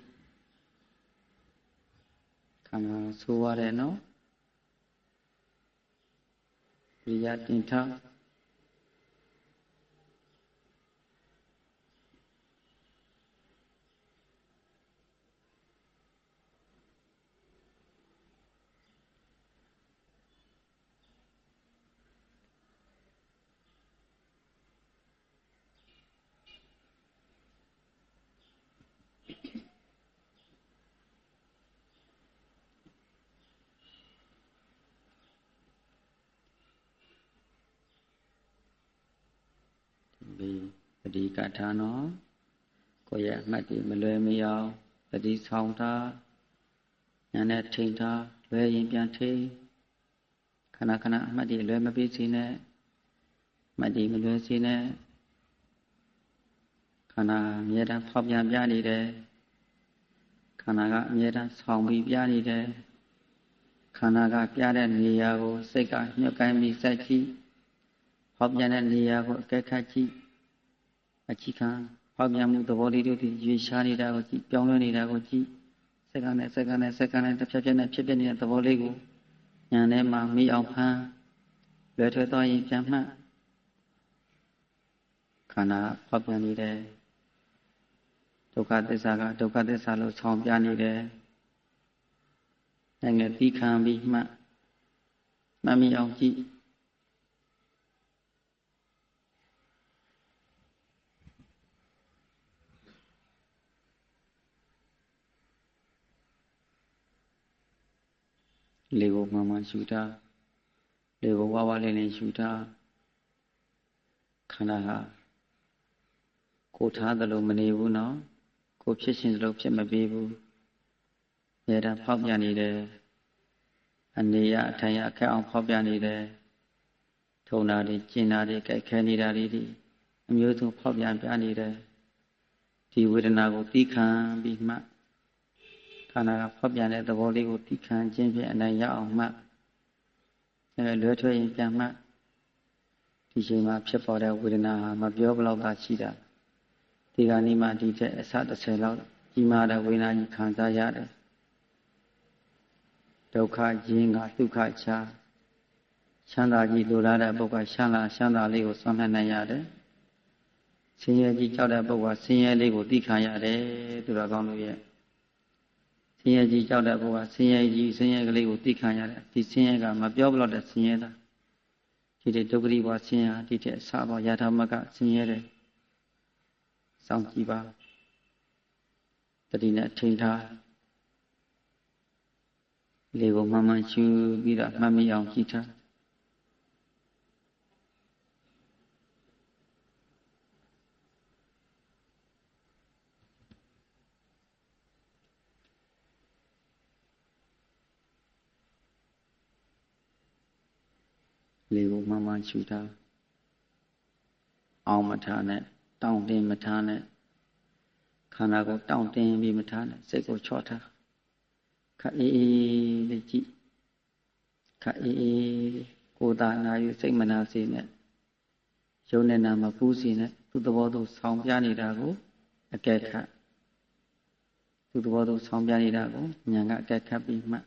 ခန္ဓာဆိုးရတယ်နော်ဝိရိယတင်ထားတတိကထာနောကိုယ့်ရဲ့အမှတ်တွေမလွယ်မရအောင်တတိဆောင်ထားညာနဲ့ထိန်ထားလွယ်ရင်ပြန်ထိန်ခဏခဏအမှတ်တွေလွယ်မပေးစေနဲ့အမှတ်တွေမလွယ်စေနဲ့ခန္ဓာအမြဲတမ်းဖောက်ပြန်ပြနေတယ်ခန္ဓာကအမြဲတမ်းဆောင်ပြီးပြနေတယ်ခန္ဓာကပြတဲ့နေရာကိုစိတ်ကညှို့ကိုင်းပြီးစိုက်ကြည့်ဖောက်ပြန်တဲ့နေရာကိုအကဲခတ်ကြည့်အချိခံဖောက်ပြန်မှုသဘောလေးတို့ဒီရွေရှားနေတာကိုကြည့်ပြောင်းလဲနေတာကိုကြည့်စက္ကန့်နဲ့တစ်ဖြတ်ဖြတ်နဲ့ဖြစ်ဖြစ်နေတဲ့သဘောလေးကိုဉာဏ်ထဲမှာမိအောင်ဖမ်းလွယ်ထွေသွားရင်ပြန်မှတ်ခန္ဓာဖောက်ပြန်နေတယ်ဒုက္ခသစ္စာကဒုက္ခသစ္စာလို့ဆောင်ပြနေတယ်နိုင်ငံသိခံပြီးမှတ်မိအောင်ကြည့်လေကိုမှန်ရှူထားလေကိုဝါးဝါးလေးနဲ့ရှူထားခန္ဓာဟာ ကိုထားသလိုမနေဘူးနော်ကိုဖြစ်ရှင်သလိုဖြစ်မပေးဘူးအများအားဖောက်ပြန်နေတယ်အနေရအထိုင်ရအခက်အောင်ဖောက်ပြန်နေတယ်ထုံတာတွေကျင်တာတွေကြိုက်ခဲနေတာတွေအမျိုးစုံဖောက်ပြန်ပြနေတယ်ဒီဝေဒနာကိုသိခံပြီးမှခန္ဓာကဖောက်ပြန်တဲ့သဘောလေးကိုသိခံခြင်းဖြင့်အနိုင်ရအောင်မှလွဲထွေးရင်ပြန်မှဒီချိန်မှာဖြစ်ပေါ်တဲ့ဝေဒနာဟာမပြောဘလောက်သာရှိတာဒီကနေ့မှဒီတဲ့အစ30လောက်ကြီးမားတဲ့ဝေဒနာကြီးခံစားရတယ်ဒုက္ခရင်းကဒုက္ခချချမ်းသာကြီးလိုလားတဲ့ပုဂ္ဂိုလ်ချမ်းသာလေးကိုဆွမ်းနိုင်ရတယ်ဆင်းရဲကြီးကြောက်တဲ့ပုဂ္ဂိုလ်ဆင်းရဲလေးကိုသိခံရတယ်သူတော်ကောင်းတို့ရဲ့ဆင်းရဲကြီးကြောက်တဲ့ပုဂ္ဂိုလ်ဆင်းရဲကလေးကိုသိခံရတယ်ဒီဆင်းရဲကမပြောဘလောက်တဲ့ဆင်းရဲတာဒီတဲ့ဒုက္ခရိဘဆင်းရဲဒီတဲ့အစပေါ်ယထာမကဆင်းရဲတယ်စောင့်ကြည့်ပါတတိနဲ့ထိန်ထားလေကိုမှန်မှန်ရှုပြီးတော့မှတ်မိအောင်ကြည့်ထားလေကိုမှန်မှန်ရှုထားအောင်မထားနဲ့တောင့်တင်းမထားနဲ့ခန္ဓာကိုတောင့်တင်းပြီးမထားနဲ့စိတ်ကိုချော့ထားခက်အေးအေးလေးကြည့်ခက်အေးအေးကိုယ်သာနာယူစိတ်မနာစေနဲ့ရုပ်နဲ့နာမပူးစေနဲ့သူ့သဘောသူဆောင်ပြနေတာကိုအကဲခတ်သူ့သဘောသူဆောင်ပြနေတာကိုဉာဏ်ကအကဲခတ်ပြီးမှ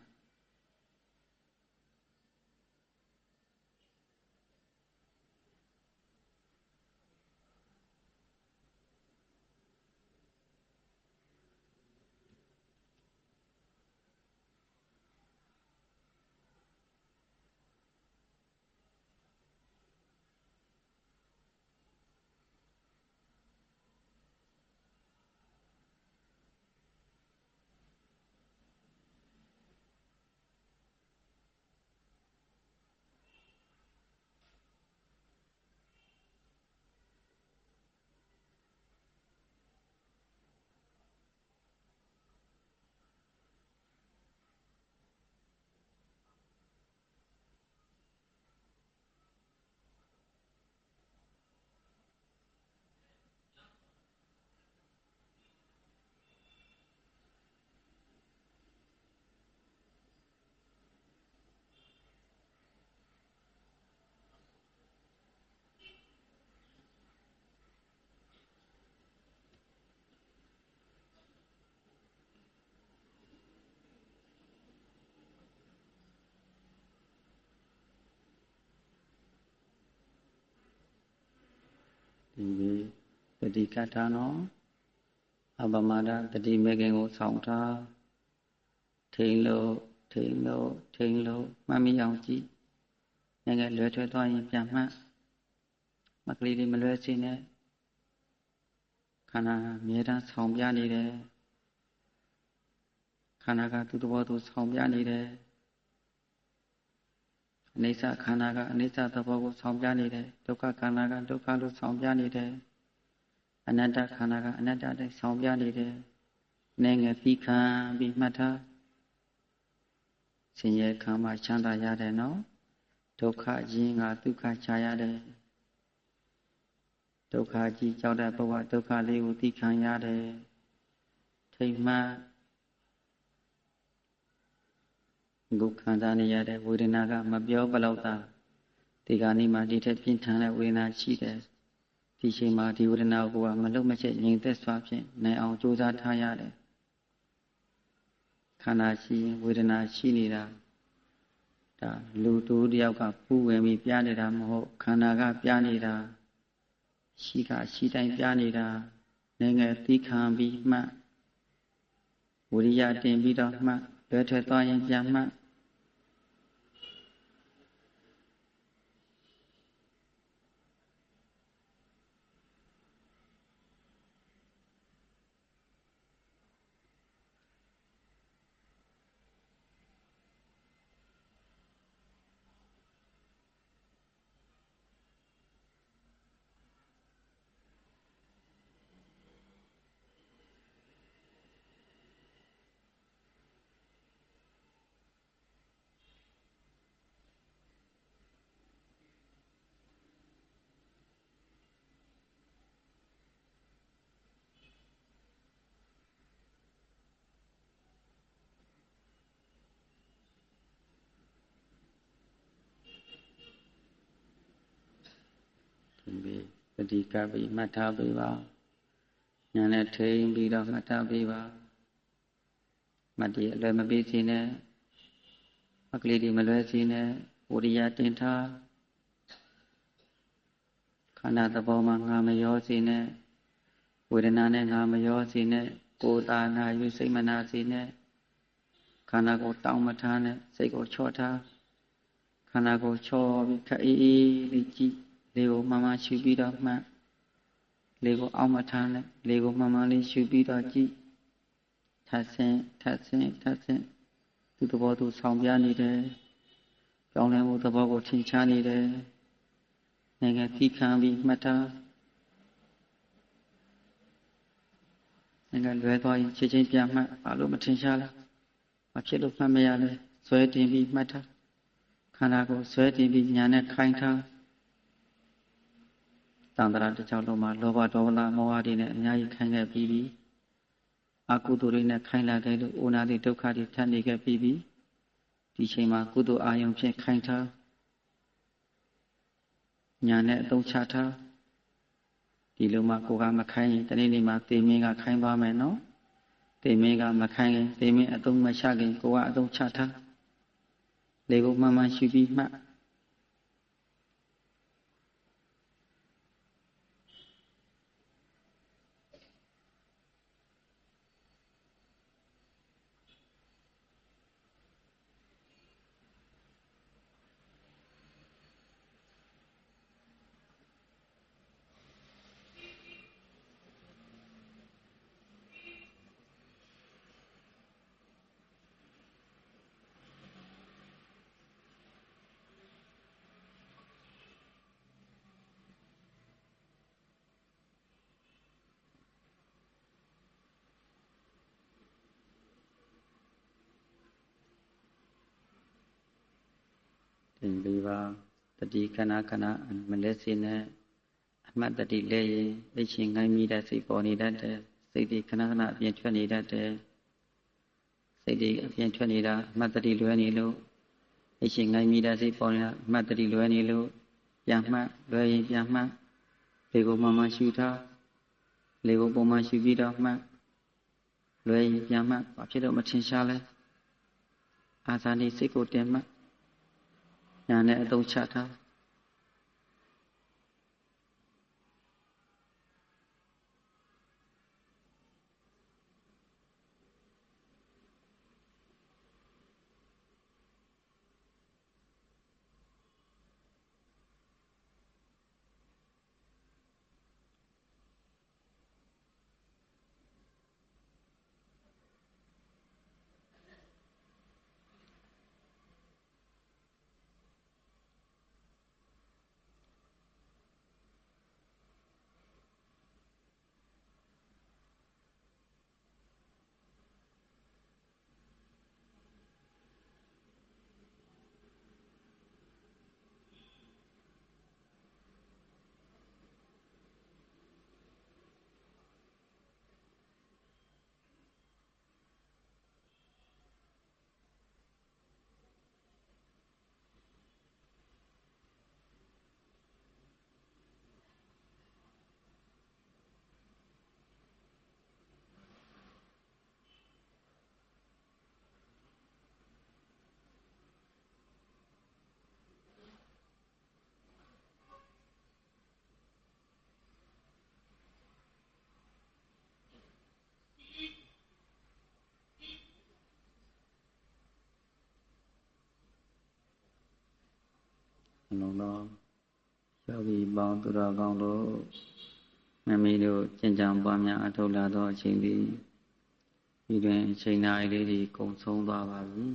ဒီတတိကထာနော်အပမဒတတိမေခင်ကိုဆောင်ထားထိန်လို့မှတ်မိအောင်ကြည့်ငယ်လွယ်ထွဲသွားရင်ပြန်မှတ်မကလေးတွေမလွယ်စေနဲ့ခန္ဓာအမြဲတမ်းဆောင်ပြနေတယ်ခန္ဓာကသူ့သဘောသူဆောင်ပြနေတယ်အနိစ္စခန္ဓာကအနိစ္စသဘောကိုဆောင်ပြနေတယ်ဒုက္ခခန္ဓာကဒုက္ခလို့ဆောင်ပြနေတယ်အနတ္တခန္ဓာကအနတ္တတိုင်းဆောင်ပြနေတယ်နေငယ်ပြီးခံပြီးမှတ်ထားဆင်းရဲခံမှချမ်းသာရတယ်နော်ဒုက္ခရင်းကဒုက္ခချရတယ်ဒုက္ခကြီးကြောက်တဲ့ဘဝဒုက္ခလေးကိုသိခံရတယ်ထိတ်မှဂုခံစားနေရတဲ့ဝေဒနာကမပြောဘလောက်သာဒီကနေ့မှဒီထက်ပြင်းထန်တဲ့ဝေဒနာရှိတယ်ဒီချိန်မှာဒီဝေဒနာကိုမလုံမချက်ငြိမ်သက်စွာဖြင့်နိုင်အောင်ကြိုးစားထားရတယ်ခန္ဓာရှိရင်ဝေဒနာရှိနေတာဒါလူတူတယောက်ကပူဝင်ပြီးပြနေတာမဟုတ်ခန္ဓာကပြနေတာရှိတိုင်းပြနေတာနေငယ်သိခံပြီးမှဝိရိယတင်ပြီးတော့မှလွယ်ထွက်သွားရင်ပြန်မှ ပြီးတတိကပ်ပြီးမှတ်ထားပေးပါညာနဲ့ထိန်ပြီးတော့မှတ်ထားပေးပါမတ္တိအလွယ်မပေးစီနဲ့အကလေးတွေမလွယ်စီနဲ့ဝိရိယတင်ထားခန္ဓာသဘောမှာငါမရောစီနဲ့ဝေဒနာနဲ့ငါမရောစီနဲ့ကိုယ်သာနာယူစိတ်မနာစီနဲ့ခန္ဓာကိုတောင်းမထားနဲ့စိတ်ကိုချော့ထားခန္ဓာကိုချော့ပြီးခက်အေးအေးလေးကြည့်လေးကိုမှန်မှန်ရှုပြီးတော့မှတ်လေးကိုအောက်မထားနဲ့လေးကိုမှန်မှန်လေးရှုပြီးတော့ကြည့်ထပ်ဆင်းသူသဘောသူဆောင်ပြနေတယ်ကြောင်းလဲမှုသဘောကိုထင်ရှားနေတယ်နိုင်ငံသီးခံပြီးမှတ်ထားနိုင်ငံလွဲသွားရင်ချက်ချင်းပြန်မှတ်ဘာလို့မထင်ရှားလဲဘာဖြစ်လို့မှတ်မရလဲဇွဲတင်ပြီးမှတ်ထားခန္ဓာကိုဇွဲတင်ပြီးညာနဲ့ခိုင်းထားတန်ត្រာတစ်ချောင်းလုံးမှာလောဘဒေါသမောဟတွေနဲ့အများကြီးခိုင်းခဲ့ပြီးပြီအကုသိုလ်တွေနဲ့ခိုင်းလာခဲ့လို့အိုနာတွေဒုက္ခတွေထပ်နေခဲ့ပြီးပြီဒီချိန်မှာကုသိုလ်အာယုံဖြင့်ခိုင်းထားညာနဲ့အသုံးချထားဒီလိုမှကိုကမခိုင်းရင်တနေ့နေ့မှာသေမင်းကခိုင်းသွားမယ်နော်သေမင်းကမခိုင်းရင်သေမင်းအသုံးမချခင်ကိုကအသုံးချထားလေကိုမှန်မှန်ရှုပြီးမှတ်တင်ပြီးပါတတိခဏခဏမလဲစင်းနဲ့အမှတ်တတိလဲရင်သိချင်းငိုင်းမိတဲ့စိတ်ပေါ်နေတတ်တယ်စိတ်ဒီခဏခဏအပြင်ထွက်နေတတ်တယ်စိတ်ဒီအပြင်ထွက်နေတာအမှတ်တတိလွဲနေလို့သိချင်းငိုင်းမိတဲ့စိတ်ပေါ်နေတာအမှတ်တတိလွဲနေလို့ပြန်မှတ်လွဲရင်ပြန်မှတ်လေကိုမှန်မှန်ရှုထားလေကိုပုံမှန်ရှုပြီးတော့မှတ်လွဲရင်ပြန်မှတ်ဘာဖြစ်လို့မထင်ရှားလဲအာဇာနည်စိတ်ကိုတင်မှတ်ညာနဲ့အသုံးချထားလုံးတော့ယောဂီပေါင်းသူတော်ကောင်းတို့မမီတို့ကျင့်ကြံပွားများအထောက်လာသောအချိန်သည်ဒီတွင်အချိန်နာရီလေးတွေကုန်ဆုံးသွားပါပြီ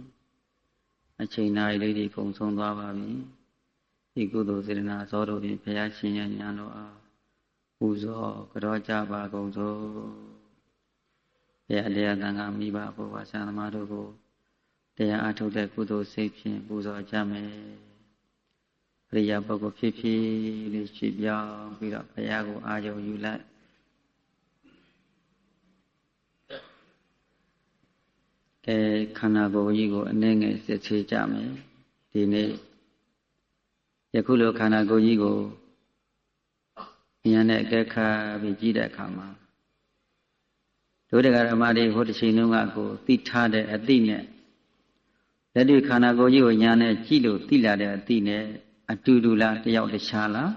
အချိန်နာရီလေးတွေကုန်ဆုံးသွားပါပြီဒီကုသိုလ်စေတနာဇောတို့ဖြင့်ဘုရားရှင်ရဲ့ဉာဏ်တော်အားပူဇော်ကြောကြပါကုန်သောဘုရားတရားသံဃာမိဘဘုရားဆရာသမားတို့ကိုတရားအထုတ်တဲ့ကုသိုလ်စိတ်ဖြင့်ပူဇော်ကြမယ်အရိယာပုဂ္ဂိုလ်ဖြစ်ဖြစ်လေးရှိပြောင်းပြီးတော့ဘုရားကိုအာရုံယူလိုက်ခန္ဓာကိုယ်ကြီးကိုအနည်းငယ်စစ်ဆေးကြမယ်ဒီနေ့ယခုလိုခန္ဓာကိုယ်ကြီးကို ဉာဏ်နဲ့အကဲခတ်ပြီးကြည့်တဲ့အခါမှာဒုဒကရမတွေဟိုတစ်ချိန်လုံးကကိုသိထားတဲ့အသိနဲ့လက်တွေ့ခန္ဓာကိုယ်ကြီးကိုဉာဏ်နဲ့ကြည့်လို့သိလာတဲ့အသိနဲ့အတူတူလားတယောက်တခြားလား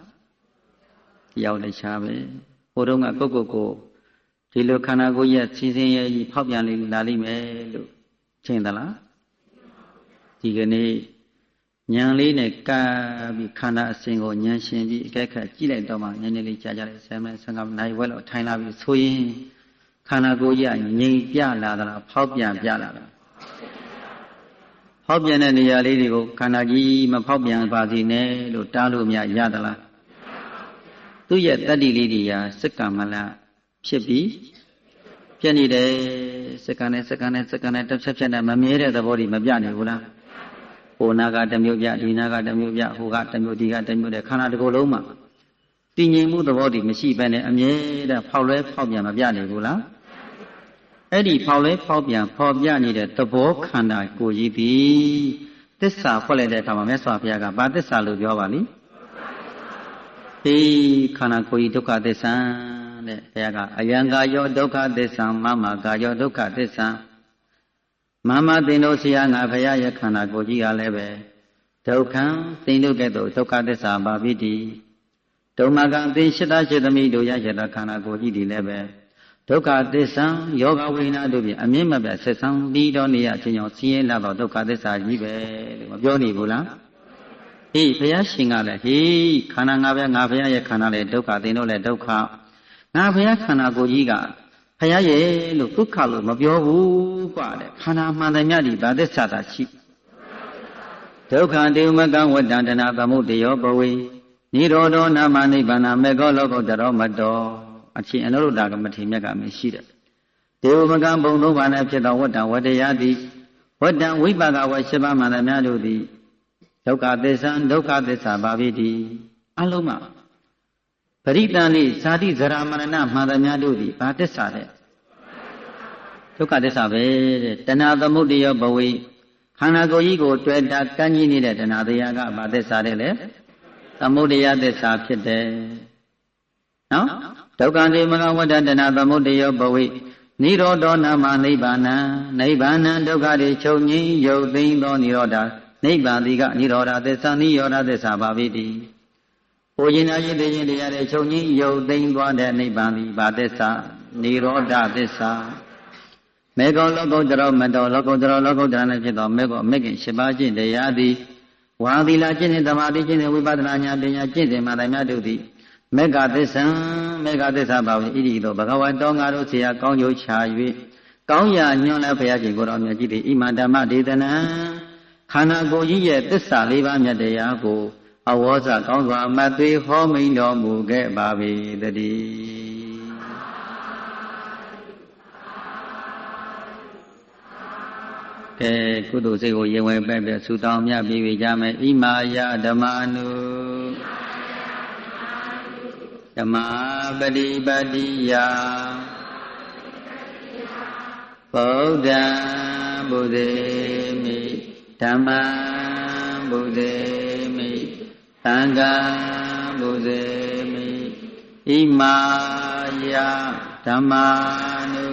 တယောက်တခြားပဲဟိုတုန်းကကိုဒီလိုခန္ဓာကိုယ်ရဲ့စီစဉ်ရဲ့ကြီးဖောက်ပြန်လာလိမ့်မယ်လို့ထင်သလားဒီကနေ့ဉာဏ်လေးနဲ့ကပ်ပြီးခန္ဓာအစဉ်ကိုဉာဏ်ရှင်ပြီးအကဲခတ်ကြည့်လိုက်တော့မှနည်းနည်းလေးကြာကြတယ်10မိနစ်15နာရီဝက်လောက်ထိုင်လာပြီးဆိုရင်ခန္ဓာကိုယ်ကြီးငြိမ်ပြလာသလားဖောက်ပြန်ပြလာတာဖောက်ပြန်တဲ့နေရာလေးတွေကိုခန္ဓာကြီးမဖောက်ပြန်ပါစေနဲ့လို့တားလို့မြရသလားသူ့ရဲ့တတ္တိလေးတွေကစက္ကမလဖြစ်ပြီးပြည့်နေတယ်စက္ကနဲ့တစ်ဖြတ်နဲ့မမြဲတဲ့သဘောတွေမပြနေဘူးလားဟိုနာကတစ်မျိုးပြဒီနာကတစ်မျိုးပြဟိုကတစ်မျိုးဒီကတစ်မျိုးတဲ့ခန္ဓာတစ်ခုလုံးမှာတည်ငြိမ်မှုသဘောတွေမရှိဘဲနဲ့အမြဲတမ်းဖောက်လဲဖောက်ပြန်မပြနေဘူးလားအဲ့ဒီဖောက်လဲဖောက်ပြန်ဖော်ပြနေတဲ့သဘောခန္ဓာကိုယ်ကြီးသည်သစ္စာဖွက်လိုက်တဲ့အခါမှာမြတ်စွာဘုရားကဘာသစ္စာလို့ပြောပါလိမ့်ဒီခန္ဓာကိုယ်ကြီးဒုက္ခသစ္စာတဲ့ဘုရားကအယံကာယောဒုက္ခသစ္စာမမကာယောဒုက္ခသစ္စာမမသင်တို့ဆရာငါဘုရားရဲ့ခန္ဓာကိုယ်ကြီးကလည်းပဲဒုက္ခံသင်တို့ကဲ့သို့ဒုက္ခသစ္စာပါပြီတိဒုမကံသင်ရှိတာရှိသမီးတို့ရရတာခန္ဓာကိုယ်ကြီးဒီလည်းပဲဒုက္ခသစ္စာယောဂဝိညာဉ်တို့ဖြင့်အမြင့်မပြတ်ဆက်ဆံပြီးတော့နေရခြင်းကြောင့်ဆင်းရဲလာတော့ဒုက္ခသစ္စာကြီးပဲလို့မပြောနေဘူးလားဟေးဘုရားရှင်ကလည်းဟေးခန္ဓာငါဘုရားရဲ့ခန္ဓာလည်းဒုက္ခသင်တို့လည်းဒုက္ခငါဘုရားခန္ဓာကိုယ်ကြီးကဘုရားရဲ့လို့ဒုက္ခလို့မပြောဘူးกว่าတဲ့ခန္ဓာမှန်တယ်မြတ်ဒီဗာသစ္စာသာရှိဒုက္ခတေဝကဝတ္တန္တနာသမုဒယောဘဝေနိရောဓနာမနိဗ္ဗာန်မေဃလောကုတ္တရောမတောအချင်းအနုရုဒ္ဓကမထေမြတ်ကမရှိတယ်ဒေဝမကံဘုံသုံးပါးနဲ့ဖြစ်သောဝတ္တဝတ္တရားသည်ဝတ္တဝိပါကဝရှိပါမှန်သည်များတို့သည်ဒုက္ခသစ္စာပါပြီတည်းအလုံးမှာပရိတန်လေးဇာတိဇရာမရဏမှန်သည်များတို့သည်ဘာသစ္စာလဲဒုက္ခသစ္စာပဲတဲ့တဏှာသမုဒယောဘဝေခန္ဓာကိုယ်ကြီးကိုတွေ့တာကန့်ကြီးနေတဲ့တဏှာတရားကဘာသစ္စာလဲသမုဒယသစ္စာဖြစ်တယ်နော်ဒုက္ခဒေမကဝတ္တတဏသမုဒယောဘဝိနိရောဓနာမနိဗ္ဗာန်ဒုက္ခတွေချုပ်ငြိမ်းရုပ်သိမ်းသောနိရောဓနိဗ္ဗာန်ဒီကနိရောဓသစ္စာနိရောဓသစ္စာပါပြီတည်းဟိုခြင်းနာခြင်းသိခြင်းတရားတွေချုပ်ငြိမ်းရုပ်သိမ်းသွားတဲ့နိဗ္ဗာန်ဒီဘာသစ္စာနိရောဓသစ္စာမေဃလောကုတ္တရောမတောလောကုတ္တရနဲ့ဖြစ်သောမေဃမေခင်၈ပါးကျင့်တရားသည်ဝါသီလာကျင့်တဲ့သမာဓိကျင့်တဲ့ဝိပဿနာဉာဏ်ပညာကျင့်တဲ့မှန်တယ်များတို့သည်မေဃသစ္စာပါဝင်ဣတိသောဘဂဝါတော်ငါတို့ဆရာကောင်းကျိုးချ၍ကောင်းရာညွှန်လဲဘုရားရှင်ကိုတော်မြတ်ကြီးသည်ဣမဓမ္မဒေသနာခန္ဓာကိုယ်ကြီးရဲ့သစ္စာ၄ပါးမြတ်တရားကိုအဝေါဇကောင်းစွာမတ်သေးဟောမိန်တော်မူခဲ့ပါပေတည်းကဲကုသိုလ်စိတ်ကိုရင်ဝင်ပဲ့ပဲဆုတောင်းမြတ်ပြီးကြမယ်ဣမာယဓမ္မနုဓမ္မပฏิပတိယဗုဒ္ဓံဘုဇေမိဓမ္မံဘုဇေမိသံဃံဘုဇေမိဣမာယဓမ္မနု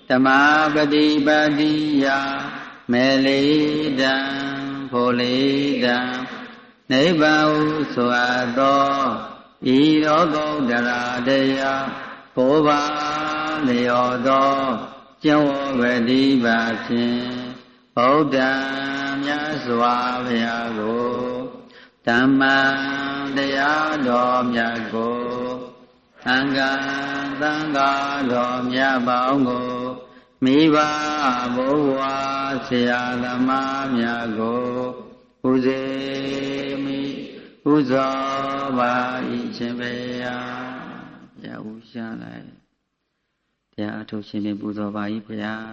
ဓမ္မပฏิပတိယမေလိတံဖောလိတံနိဗ္ဗာန်ဟုဆိုအပ်သောဤရောဂုတ္တရာတရားကိုယ်ပါလျော်သောကျင့်ဝတ်ဝတိပါဖြင့်ဗုဒ္ဓံမြတ်စွာဘုရားကိုဓမ္မံတရားတော်မြတ်ကိုသံဃာတော်မြတ်ပေါင်းကိုမိဘဘုရားဆရာသမားများကိုပူဇေမိပူဇော်ပါ၏ရှင်ဘုရားဘုရားဥရှာလိုက်တရားအထုတ်ရှင်ပူဇော်ပါ၏ဘုရား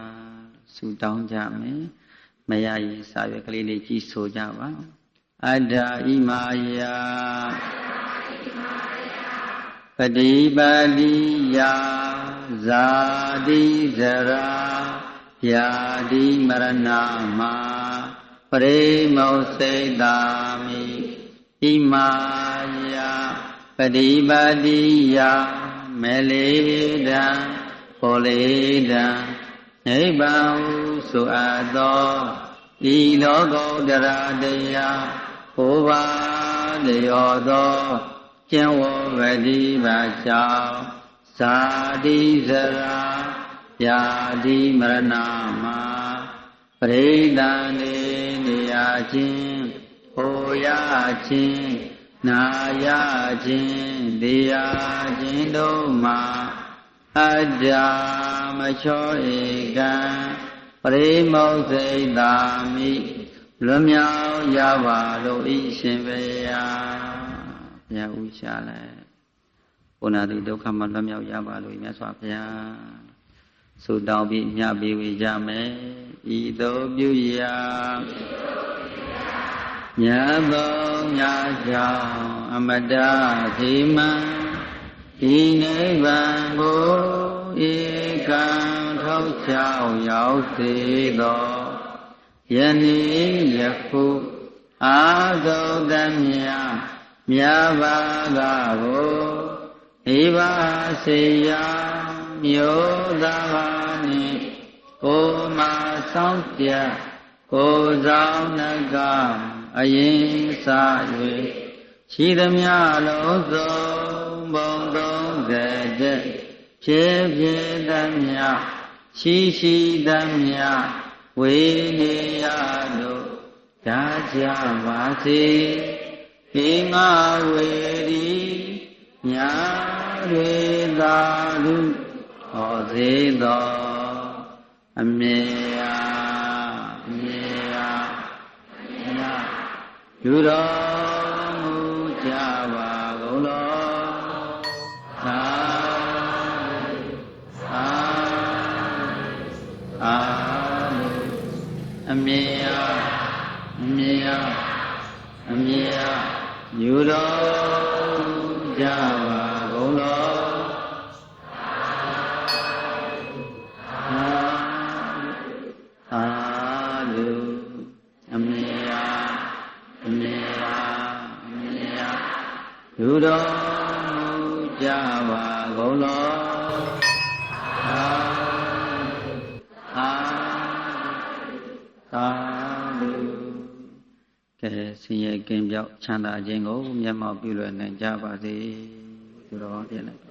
ဆုတောင်းကြမယ်မရရင်စာရွက်ကလေးလေးကြည့်ဆိုကြပါအတ္တဣမာယပฏิပတိယဇာတိဇရာဗျာတိမရဏမပရိမောစိတာမိဣမာယ ပฏิပါတိယမေလေတံပေါ်လေတံနိဗ္ဗာန်ဆိုအပ်သောဤလောကုတ္တရာတရားဘုရားလျောသောကျင့်ဝတ်ပฏิပါကြောင့်ဇာတိဇရာယာတိမရဏမှာပရိဒံနေရခြင်းဟောရခြင်းနာရခြင်းတရားခြင်းတို့မှာအတ္တမချောဧကံပရိမုတ်စိတ်သာမိလွတ်မြောက်ရပါလို့ဤရှင်ဘုရားဥရှာလဲဘုနာတိဒုက္ခမှလွတ်မြောက်ရပါလို့မြတ်စွာဘုရားဆုတောင်းပြီးမြတ်ပြီးဝေကြမယ်ဤသို့ပြုရာမြတ်သောမြတ်ကြောင့်အမတခိမံဒီနိဗ္ဗာန်ကိုဧကံထောက်ချောက်ရောက်စေသောယနေ့ယခုအာသုတမြတ်မြတ်ဘာကကိုဧဝစေယမြို့သားနှင့်ကိုမဆောင်ပြကိုဆောင်နကအရင်စား၍ရှိသမျှလုံးစုံဘုံ30ဖြစ်ဖြစ်သမျှရှိသမျှဝေနေရတို့ဒါကြပါစေဒီငါဝေဒီညာတွေသာလူဟောစေသောအမေယူတော်မူကြပါကုန်လောသာအမေယူတော်မူကြပါကုန်လောယူတော်မူကြပါကုန်လောသာဓုကဲဆင်းရဲကင်းပြောက်ချမ်းသာခြင်းကိုမျက်မှောက်ပြုလွယ်နိုင်ကြပါစေသူတော်ပြည့်လိုက်